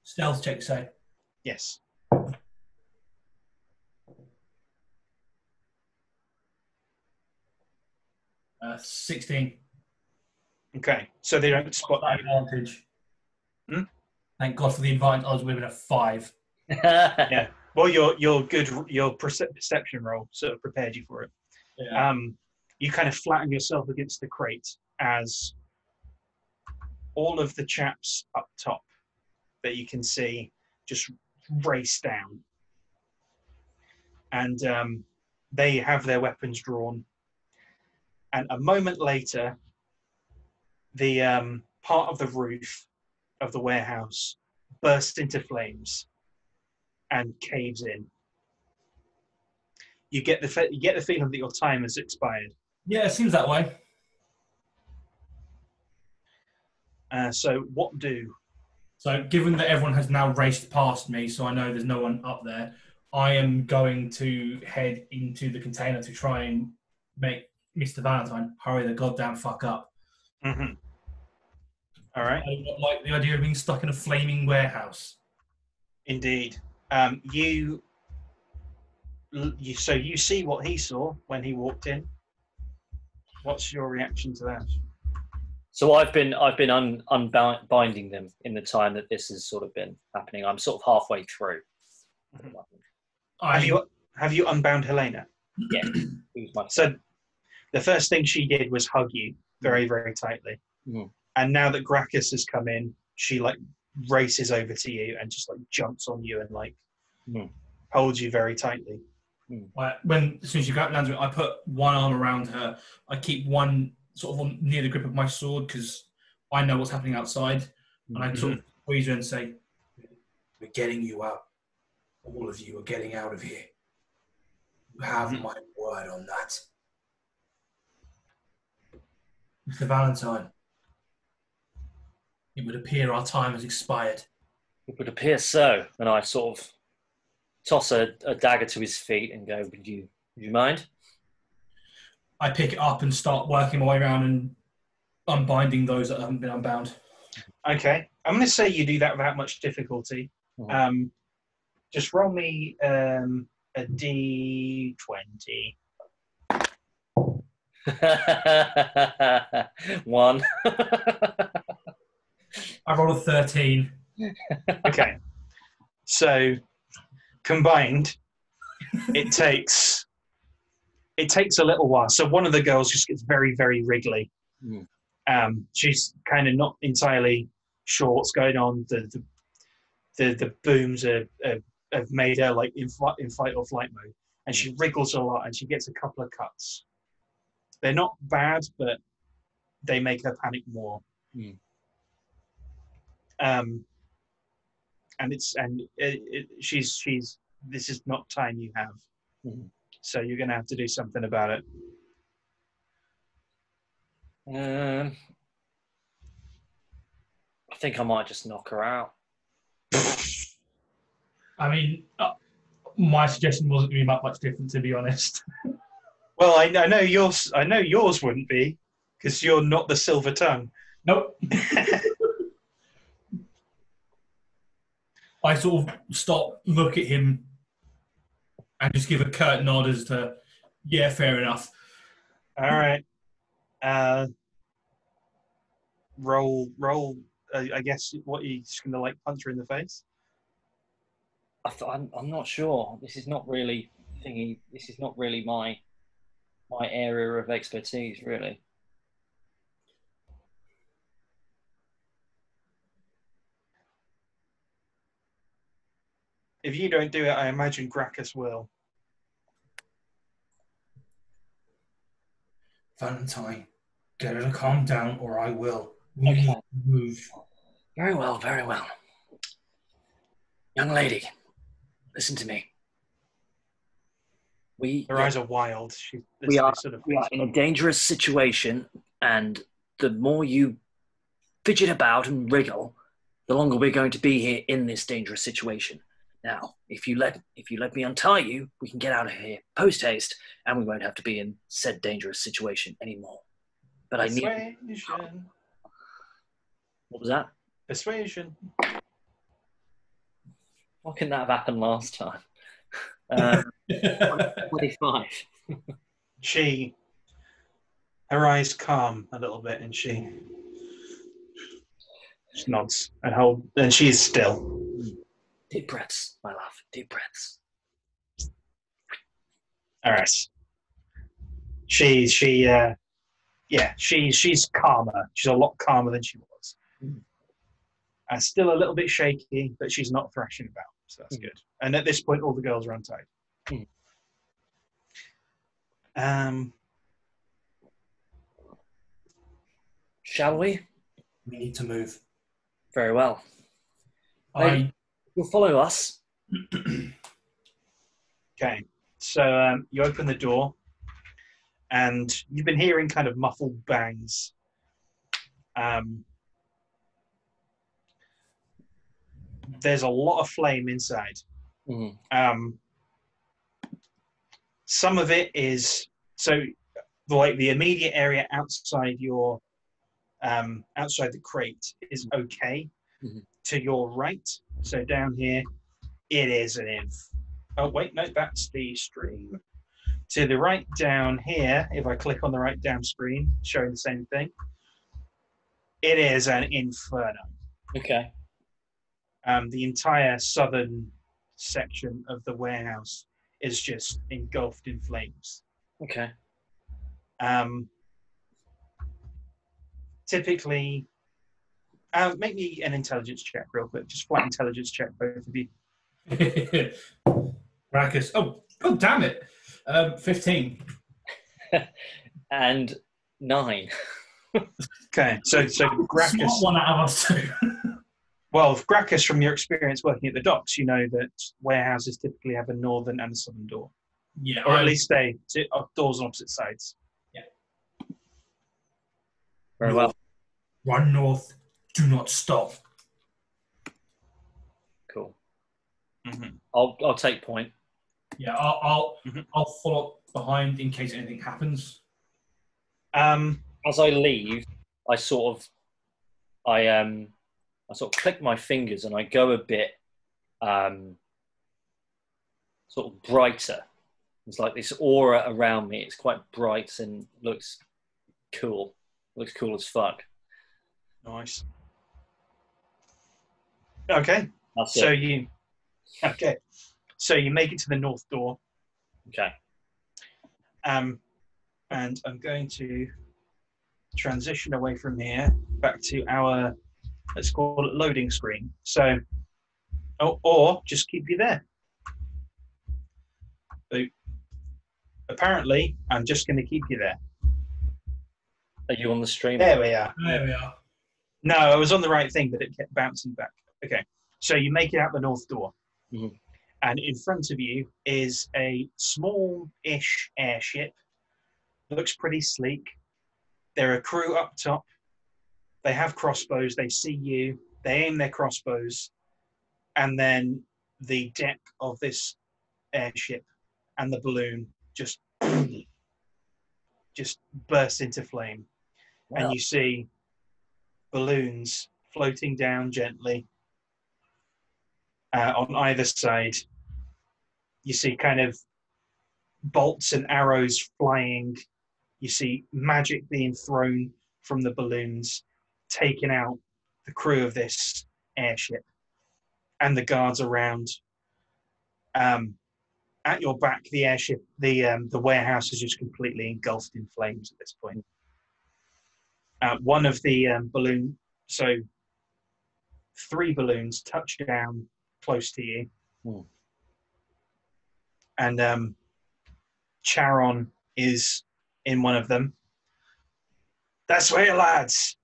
[SPEAKER 2] Stealth check, say.
[SPEAKER 3] Yes.
[SPEAKER 2] 16.
[SPEAKER 3] Okay, so they don't spot
[SPEAKER 2] That
[SPEAKER 3] you.
[SPEAKER 2] advantage. Thank God for the advantage. I was with it at 5.
[SPEAKER 3] Yeah. Well, your perception roll sort of prepared you for it.
[SPEAKER 2] Yeah.
[SPEAKER 3] You kind of flatten yourself against the crate as all of the chaps up top that you can see just race down. And they have their weapons drawn. And a moment later, the part of the roof of the warehouse bursts into flames and caves in. You get the feeling that your time has expired.
[SPEAKER 2] Yeah, it seems that way.
[SPEAKER 3] So what do?
[SPEAKER 2] So given that everyone has now raced past me, so I know there's no one up there, I am going to head into the container to try and make Mr. Valentine hurry the goddamn fuck up.
[SPEAKER 3] Mm-hmm. All right.
[SPEAKER 2] I don't like the idea of being stuck in a flaming warehouse.
[SPEAKER 3] Indeed. You see what he saw when he walked in. What's your reaction to that?
[SPEAKER 1] So I've been unbinding them in the time that this has sort of been happening. I'm sort of halfway through.
[SPEAKER 3] Mm-hmm. Have you unbound Helena?
[SPEAKER 1] Yeah.
[SPEAKER 3] So the first thing she did was hug you very, very tightly.
[SPEAKER 1] Mm-hmm.
[SPEAKER 3] And now that Graccus has come in, she like races over to you and just like jumps on you and like holds you very tightly.
[SPEAKER 2] As soon as she lands me, I put one arm around her. I keep one sort of near the grip of my sword because I know what's happening outside. And I sort of squeeze her and say,
[SPEAKER 4] "We're getting you out. All of you are getting out of here. You have my word on that."
[SPEAKER 2] Mr. Valentine, it would appear our time has expired.
[SPEAKER 1] It would appear so. And I sort of toss a dagger to his feet and go, would you mind?
[SPEAKER 2] I pick it up and start working my way around and unbinding those that haven't been unbound.
[SPEAKER 3] Okay. I'm going to say you do that without much difficulty. Just roll me a D20.
[SPEAKER 1] One.
[SPEAKER 2] I rolled a 13.
[SPEAKER 3] Okay. So combined, it takes a little while. So one of the girls just gets very, very wriggly. She's kind of not entirely sure what's going on. The booms have made her like in fight or flight mode, and she wriggles a lot, and she gets a couple of cuts. They're not bad, but they make her panic more. And she's this is not time you have, so you're going to have to do something about it.
[SPEAKER 1] I think I might just knock her out.
[SPEAKER 2] I mean, my suggestion wasn't going to be much different, to be honest.
[SPEAKER 3] Well, I know yours. I know yours wouldn't be, because you're not the silver tongue.
[SPEAKER 2] Nope. I sort of stop, look at him, and just give a curt nod as to, yeah, fair enough.
[SPEAKER 3] All right. Roll. I guess what, you're just going to like punch her in the face?
[SPEAKER 1] I'm not sure. This is not really thingy. This is not really my area of expertise, really.
[SPEAKER 3] If you don't do it, I imagine Graccus will.
[SPEAKER 4] Valentine, get her to calm down, or I will.
[SPEAKER 1] Okay.
[SPEAKER 4] Move.
[SPEAKER 1] Very well, very well. Young lady, listen to me.
[SPEAKER 3] Her eyes are wild.
[SPEAKER 1] We are in a dangerous situation, and the more you fidget about and wriggle, the longer we're going to be here in this dangerous situation. Now, if you let me untie you, we can get out of here post haste, and we won't have to be in said dangerous situation anymore. But
[SPEAKER 3] Persuasion.
[SPEAKER 1] I need. What was that?
[SPEAKER 3] Persuasion.
[SPEAKER 1] Why couldn't that have happened last time? 25.
[SPEAKER 3] Her eyes calm a little bit, and she just nods and she's still.
[SPEAKER 1] Deep breaths, my love. Deep breaths.
[SPEAKER 3] All right. She's calmer. She's a lot calmer than she was. Still a little bit shaky, but she's not thrashing about, so that's good. And at this point, all the girls are untied.
[SPEAKER 1] Shall we?
[SPEAKER 4] We need to move.
[SPEAKER 1] Very well. You'll follow us.
[SPEAKER 3] Okay, so you open the door, and you've been hearing kind of muffled bangs. There's a lot of flame inside. Some of it is like the immediate area outside your outside the crate is okay. To your right, so down here, it is an inf. Oh wait, no, that's the stream. To the right down here, if I click on the right down screen, showing the same thing, it is an inferno.
[SPEAKER 1] Okay.
[SPEAKER 3] The entire southern section of the warehouse is just engulfed in flames.
[SPEAKER 1] Okay.
[SPEAKER 3] Typically, make me an intelligence check real quick. Just flat intelligence check, both of you.
[SPEAKER 2] Graccus. Oh, God damn it. 15.
[SPEAKER 1] And 9.
[SPEAKER 3] Okay, so Graccus.
[SPEAKER 2] Smart one out of us two.
[SPEAKER 3] Well, Graccus, from your experience working at the docks, you know that warehouses typically have a northern and a southern door.
[SPEAKER 2] Yeah.
[SPEAKER 3] Or at least they doors on opposite sides.
[SPEAKER 2] Yeah.
[SPEAKER 1] Very well.
[SPEAKER 2] Run north. Do not stop.
[SPEAKER 1] Cool. I'll take point.
[SPEAKER 2] Yeah, I'll follow behind in case anything happens.
[SPEAKER 1] As I leave, I sort of click my fingers and I go a bit sort of brighter. It's like this aura around me. It's quite bright and looks cool. Looks cool as fuck.
[SPEAKER 3] Nice. Okay.
[SPEAKER 1] That's
[SPEAKER 3] So
[SPEAKER 1] it.
[SPEAKER 3] So you make it to the north door.
[SPEAKER 1] Okay.
[SPEAKER 3] And I'm going to transition away from here back to our, let's call it, loading screen. So, or just keep you there. So apparently, I'm just going to keep you there.
[SPEAKER 1] Are you on the stream?
[SPEAKER 3] There we are.
[SPEAKER 2] There we are.
[SPEAKER 3] No, I was on the right thing, but it kept bouncing back. Okay, so you make it out the north door. And in front of you is a small-ish airship. Looks pretty sleek. There are crew up top. They have crossbows. They see you. They aim their crossbows. And then the deck of this airship and the balloon just burst into flame. Wow. And you see balloons floating down gently on either side. You see kind of bolts and arrows flying. You see magic being thrown from the balloons, taking out the crew of this airship and the guards around. At your back, the airship, the warehouse is just completely engulfed in flames at this point. One of the balloon, so 3 balloons touch down close to you. And Charon is in one of them. That's right, lads.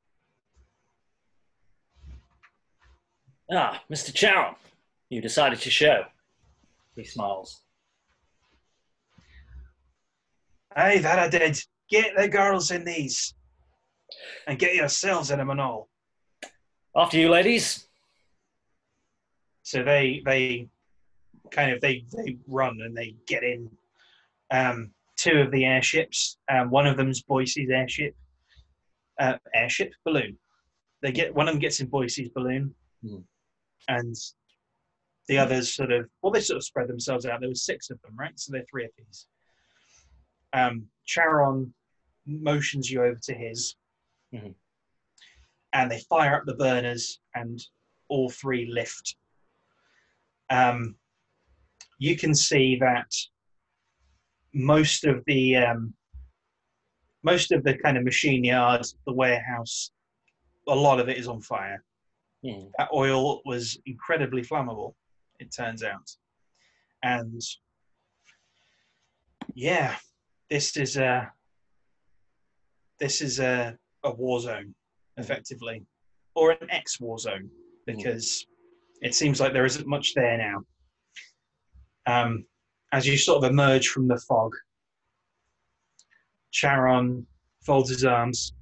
[SPEAKER 1] Ah, Mr. Charon, you decided to show. He smiles.
[SPEAKER 3] Aye, that I did. Get the girls in these. And get yourselves in them and all.
[SPEAKER 1] After you, ladies.
[SPEAKER 3] So they run and they get in 2 of the airships. One of them's Boise's airship. Balloon. One of them gets in Boise's balloon. And the others they sort of spread themselves out. There was 6 of them, right? So there are 3 of these. Charon motions you over to his. And they fire up the burners and all 3 lift. You can see that most of the kind of machine yard, the warehouse, a lot of it is on fire.
[SPEAKER 1] Hmm.
[SPEAKER 3] That oil was incredibly flammable, it turns out. And yeah, this is a war zone, effectively, or an ex-war zone, because it seems like there isn't much there now. As you sort of emerge from the fog, Charon folds his arms.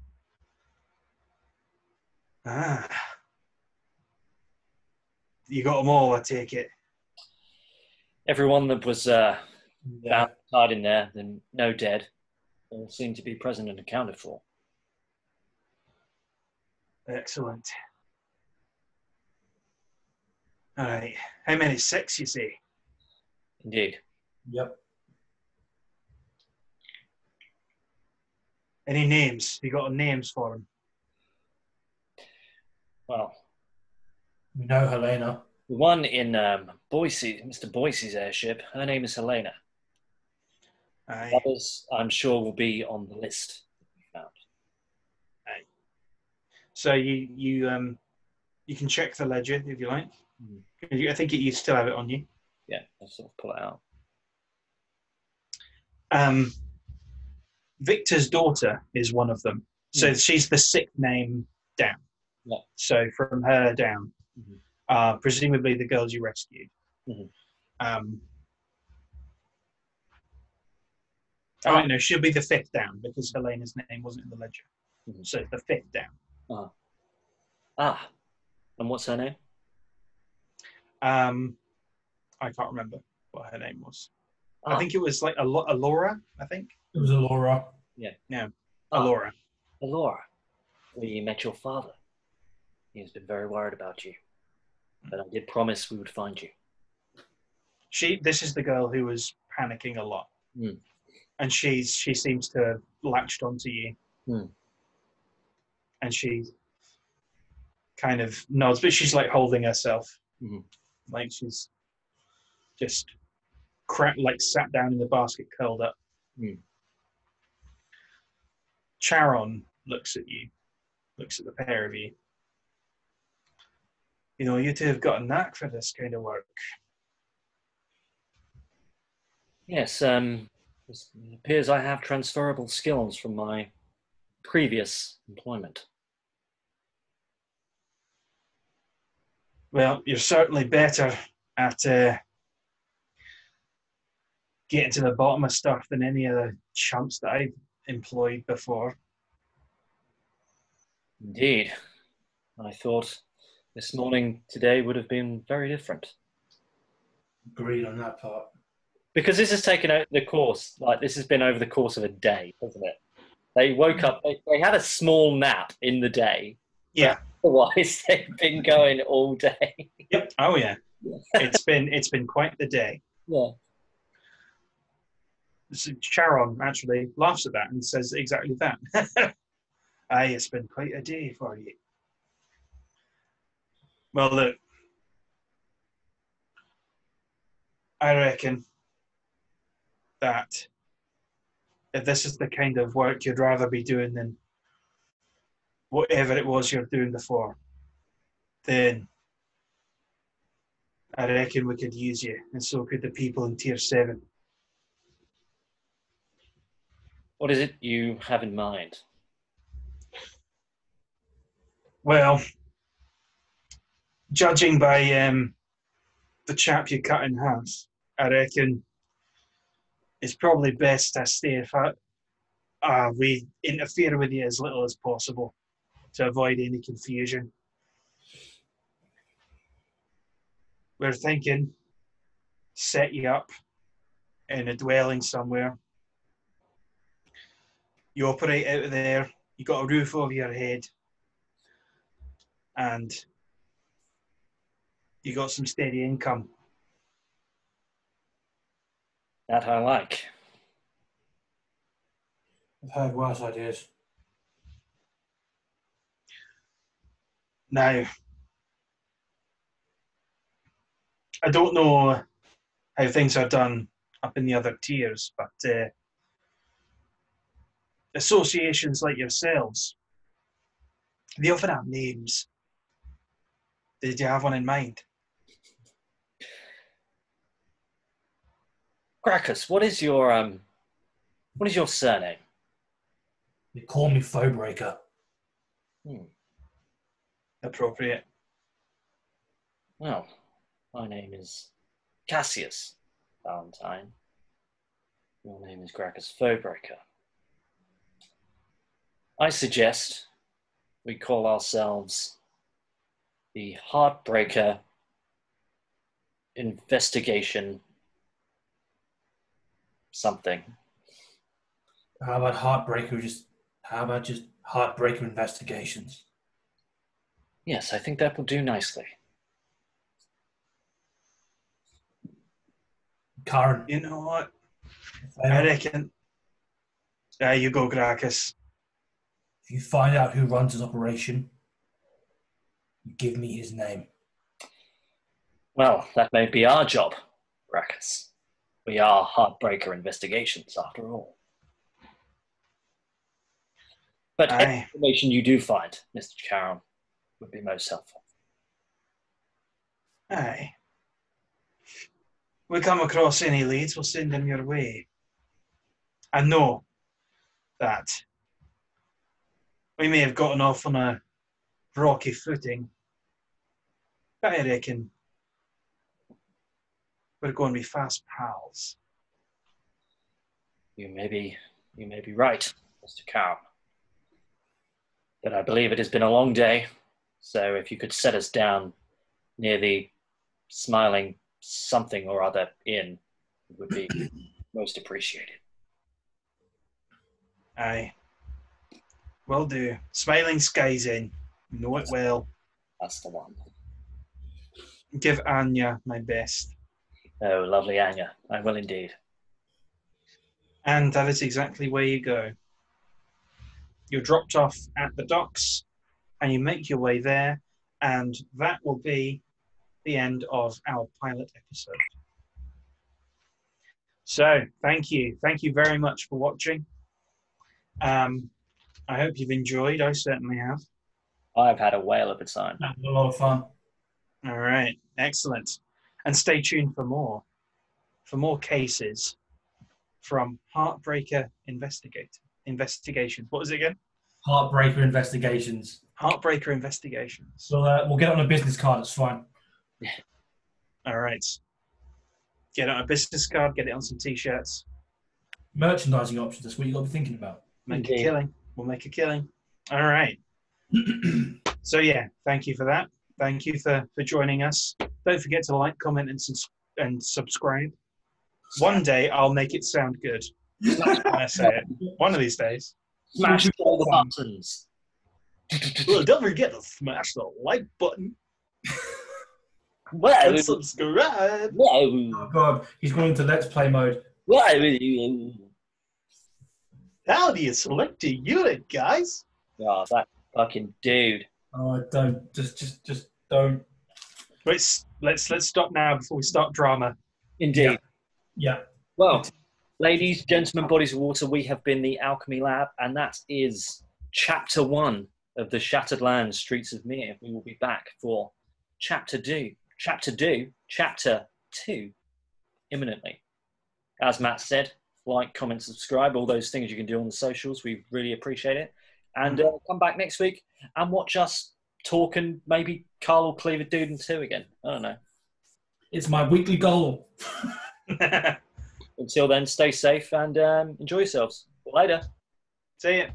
[SPEAKER 3] Ah, you got them all, I take it.
[SPEAKER 1] Everyone that was
[SPEAKER 2] Yeah.
[SPEAKER 1] found tied in there, then no dead, all seem to be present and accounted for.
[SPEAKER 3] Excellent. All right. How many? 6, you say?
[SPEAKER 1] Indeed.
[SPEAKER 2] Yep.
[SPEAKER 3] Any names? You got names for them?
[SPEAKER 1] Well,
[SPEAKER 2] We know Helena.
[SPEAKER 1] the one in Boise, Mr. Boise's airship, her name is Helena.
[SPEAKER 3] Aye.
[SPEAKER 1] Others, I'm sure, will be on the list we found.
[SPEAKER 3] Aye. So you can check the ledger if you like. I think you still have it on you.
[SPEAKER 1] Yeah, I'll sort of pull it out.
[SPEAKER 3] Victor's daughter is one of them. So she's the 6th name down.
[SPEAKER 1] Yeah.
[SPEAKER 3] So from her down, presumably the girls you rescued. No, she'll be the 5th down because Helena's name wasn't in the ledger. So it's the 5th down.
[SPEAKER 1] And what's her name?
[SPEAKER 3] I can't remember what her name was. I think it was like Alora, I think.
[SPEAKER 2] It was Alora.
[SPEAKER 3] Yeah, Alora.
[SPEAKER 1] Alora. We met your father. He has been very worried about you. But I did promise we would find you.
[SPEAKER 3] This is the girl who was panicking a lot. And she seems to have latched onto you. And she kind of nods, but she's like holding herself. Like she's just sat down in the basket, curled up. Charon looks at you, looks at the pair of you. You know, you two have got a knack for this kind of work.
[SPEAKER 1] Yes, it appears I have transferable skills from my previous employment.
[SPEAKER 3] Well, you're certainly better at getting to the bottom of stuff than any of the chumps that I've employed before.
[SPEAKER 1] Indeed. I thought this morning today would have been very different.
[SPEAKER 2] Agreed on that part.
[SPEAKER 1] Because this has taken out the course, like this has been over the course of a day, hasn't it? They woke up, they had a small nap in the day.
[SPEAKER 3] Yeah.
[SPEAKER 1] Otherwise, they've been going all day.
[SPEAKER 3] Yep. Oh yeah. It's been quite the day.
[SPEAKER 1] Yeah.
[SPEAKER 3] So Charon actually laughs at that and says exactly that. Aye, it's been quite a day for you. Well, look, I reckon that if this is the kind of work you'd rather be doing than whatever it was you're doing before, then I reckon we could use you, and so could the people in Tier 7.
[SPEAKER 1] What is it you have in mind?
[SPEAKER 3] Well, judging by the chap you cut in half, I reckon it's probably best I stay if we interfere with you as little as possible to avoid any confusion. We're thinking set you up in a dwelling somewhere. You operate out of there, you got a roof over your head, and you got some steady income.
[SPEAKER 1] That I like.
[SPEAKER 2] I've heard worse ideas.
[SPEAKER 3] Now, I don't know how things are done up in the other tiers, but associations like yourselves They often have names. Did you have one in mind?
[SPEAKER 1] Graccus, what is your surname?
[SPEAKER 2] They call me Fowbreaker.
[SPEAKER 3] Appropriate.
[SPEAKER 1] Well, my name is Cassius Valentine. Your name is Graccus Fowbreaker. I suggest we call ourselves the Heartbreaker Investigation something.
[SPEAKER 2] How about just Heartbreaker Investigations?
[SPEAKER 1] Yes, I think that will do nicely.
[SPEAKER 2] Karen.
[SPEAKER 3] You know what? I reckon. There you go, Graccus.
[SPEAKER 2] If you find out who runs his operation, you give me his name.
[SPEAKER 1] Well, that may be our job, Graccus. We are Heartbreaker Investigations, after all. But any information you do find, Mr. Charon, would be most helpful.
[SPEAKER 3] Aye. We come across any leads, we'll send them your way. I know that we may have gotten off on a rocky footing, but I reckon we're going to be fast pals.
[SPEAKER 1] You may be right, Mr. Charon. But I believe it has been a long day, so if you could set us down near the Smiling something or other inn, it would be most appreciated.
[SPEAKER 3] Aye. Will do. Smiling Skies Inn. Know it well.
[SPEAKER 1] That's the one.
[SPEAKER 3] Give Anya my best.
[SPEAKER 1] Oh, lovely Anya. I will indeed.
[SPEAKER 3] And that is exactly where you go. You're dropped off at the docks, and you make your way there, and that will be the end of our pilot episode. So, thank you. Thank you very much for watching. I hope you've enjoyed. I certainly have.
[SPEAKER 1] I've had a whale of a time.
[SPEAKER 2] That was a lot of fun.
[SPEAKER 3] All right. Excellent. And stay tuned for more. For more cases from Heartbreaker Investigations. What was it again?
[SPEAKER 2] Heartbreaker Investigations.
[SPEAKER 3] Heartbreaker Investigations.
[SPEAKER 2] So we'll get it on a business card. It's fine.
[SPEAKER 3] All right. Get it on a business card. Get it on some T-shirts.
[SPEAKER 2] Merchandising options. That's what you got to be thinking about.
[SPEAKER 3] Make a killing. We'll make a killing. All right. So, yeah, thank you for that. Thank you for joining us. Don't forget to like, comment, and subscribe. One day, I'll make it sound good when I say it. One of these days.
[SPEAKER 1] Smash all the buttons.
[SPEAKER 3] Well, don't forget to smash the like button.
[SPEAKER 1] Whoa.
[SPEAKER 3] And subscribe.
[SPEAKER 1] Whoa.
[SPEAKER 2] Oh, God. He's going into Let's Play mode.
[SPEAKER 1] Whoa.
[SPEAKER 3] How do you select a unit, guys?
[SPEAKER 1] Oh, that fucking dude.
[SPEAKER 2] Oh, don't. Just don't.
[SPEAKER 3] Let's stop now before we start drama.
[SPEAKER 1] Indeed.
[SPEAKER 2] Yeah.
[SPEAKER 1] Well, ladies, gentlemen, bodies of water, we have been the Alchemy Lab, and that is Chapter 1 of the Shattered Lands, Streets of Mihre. We will be back for Chapter 2, imminently. As Matt said, like, comment, subscribe, all those things you can do on the socials. We really appreciate it. And come back next week and watch us talk, and maybe Carl will cleave a dude in two again. I don't know.
[SPEAKER 2] It's my weekly goal.
[SPEAKER 1] Until then, stay safe and enjoy yourselves. Later.
[SPEAKER 3] See ya.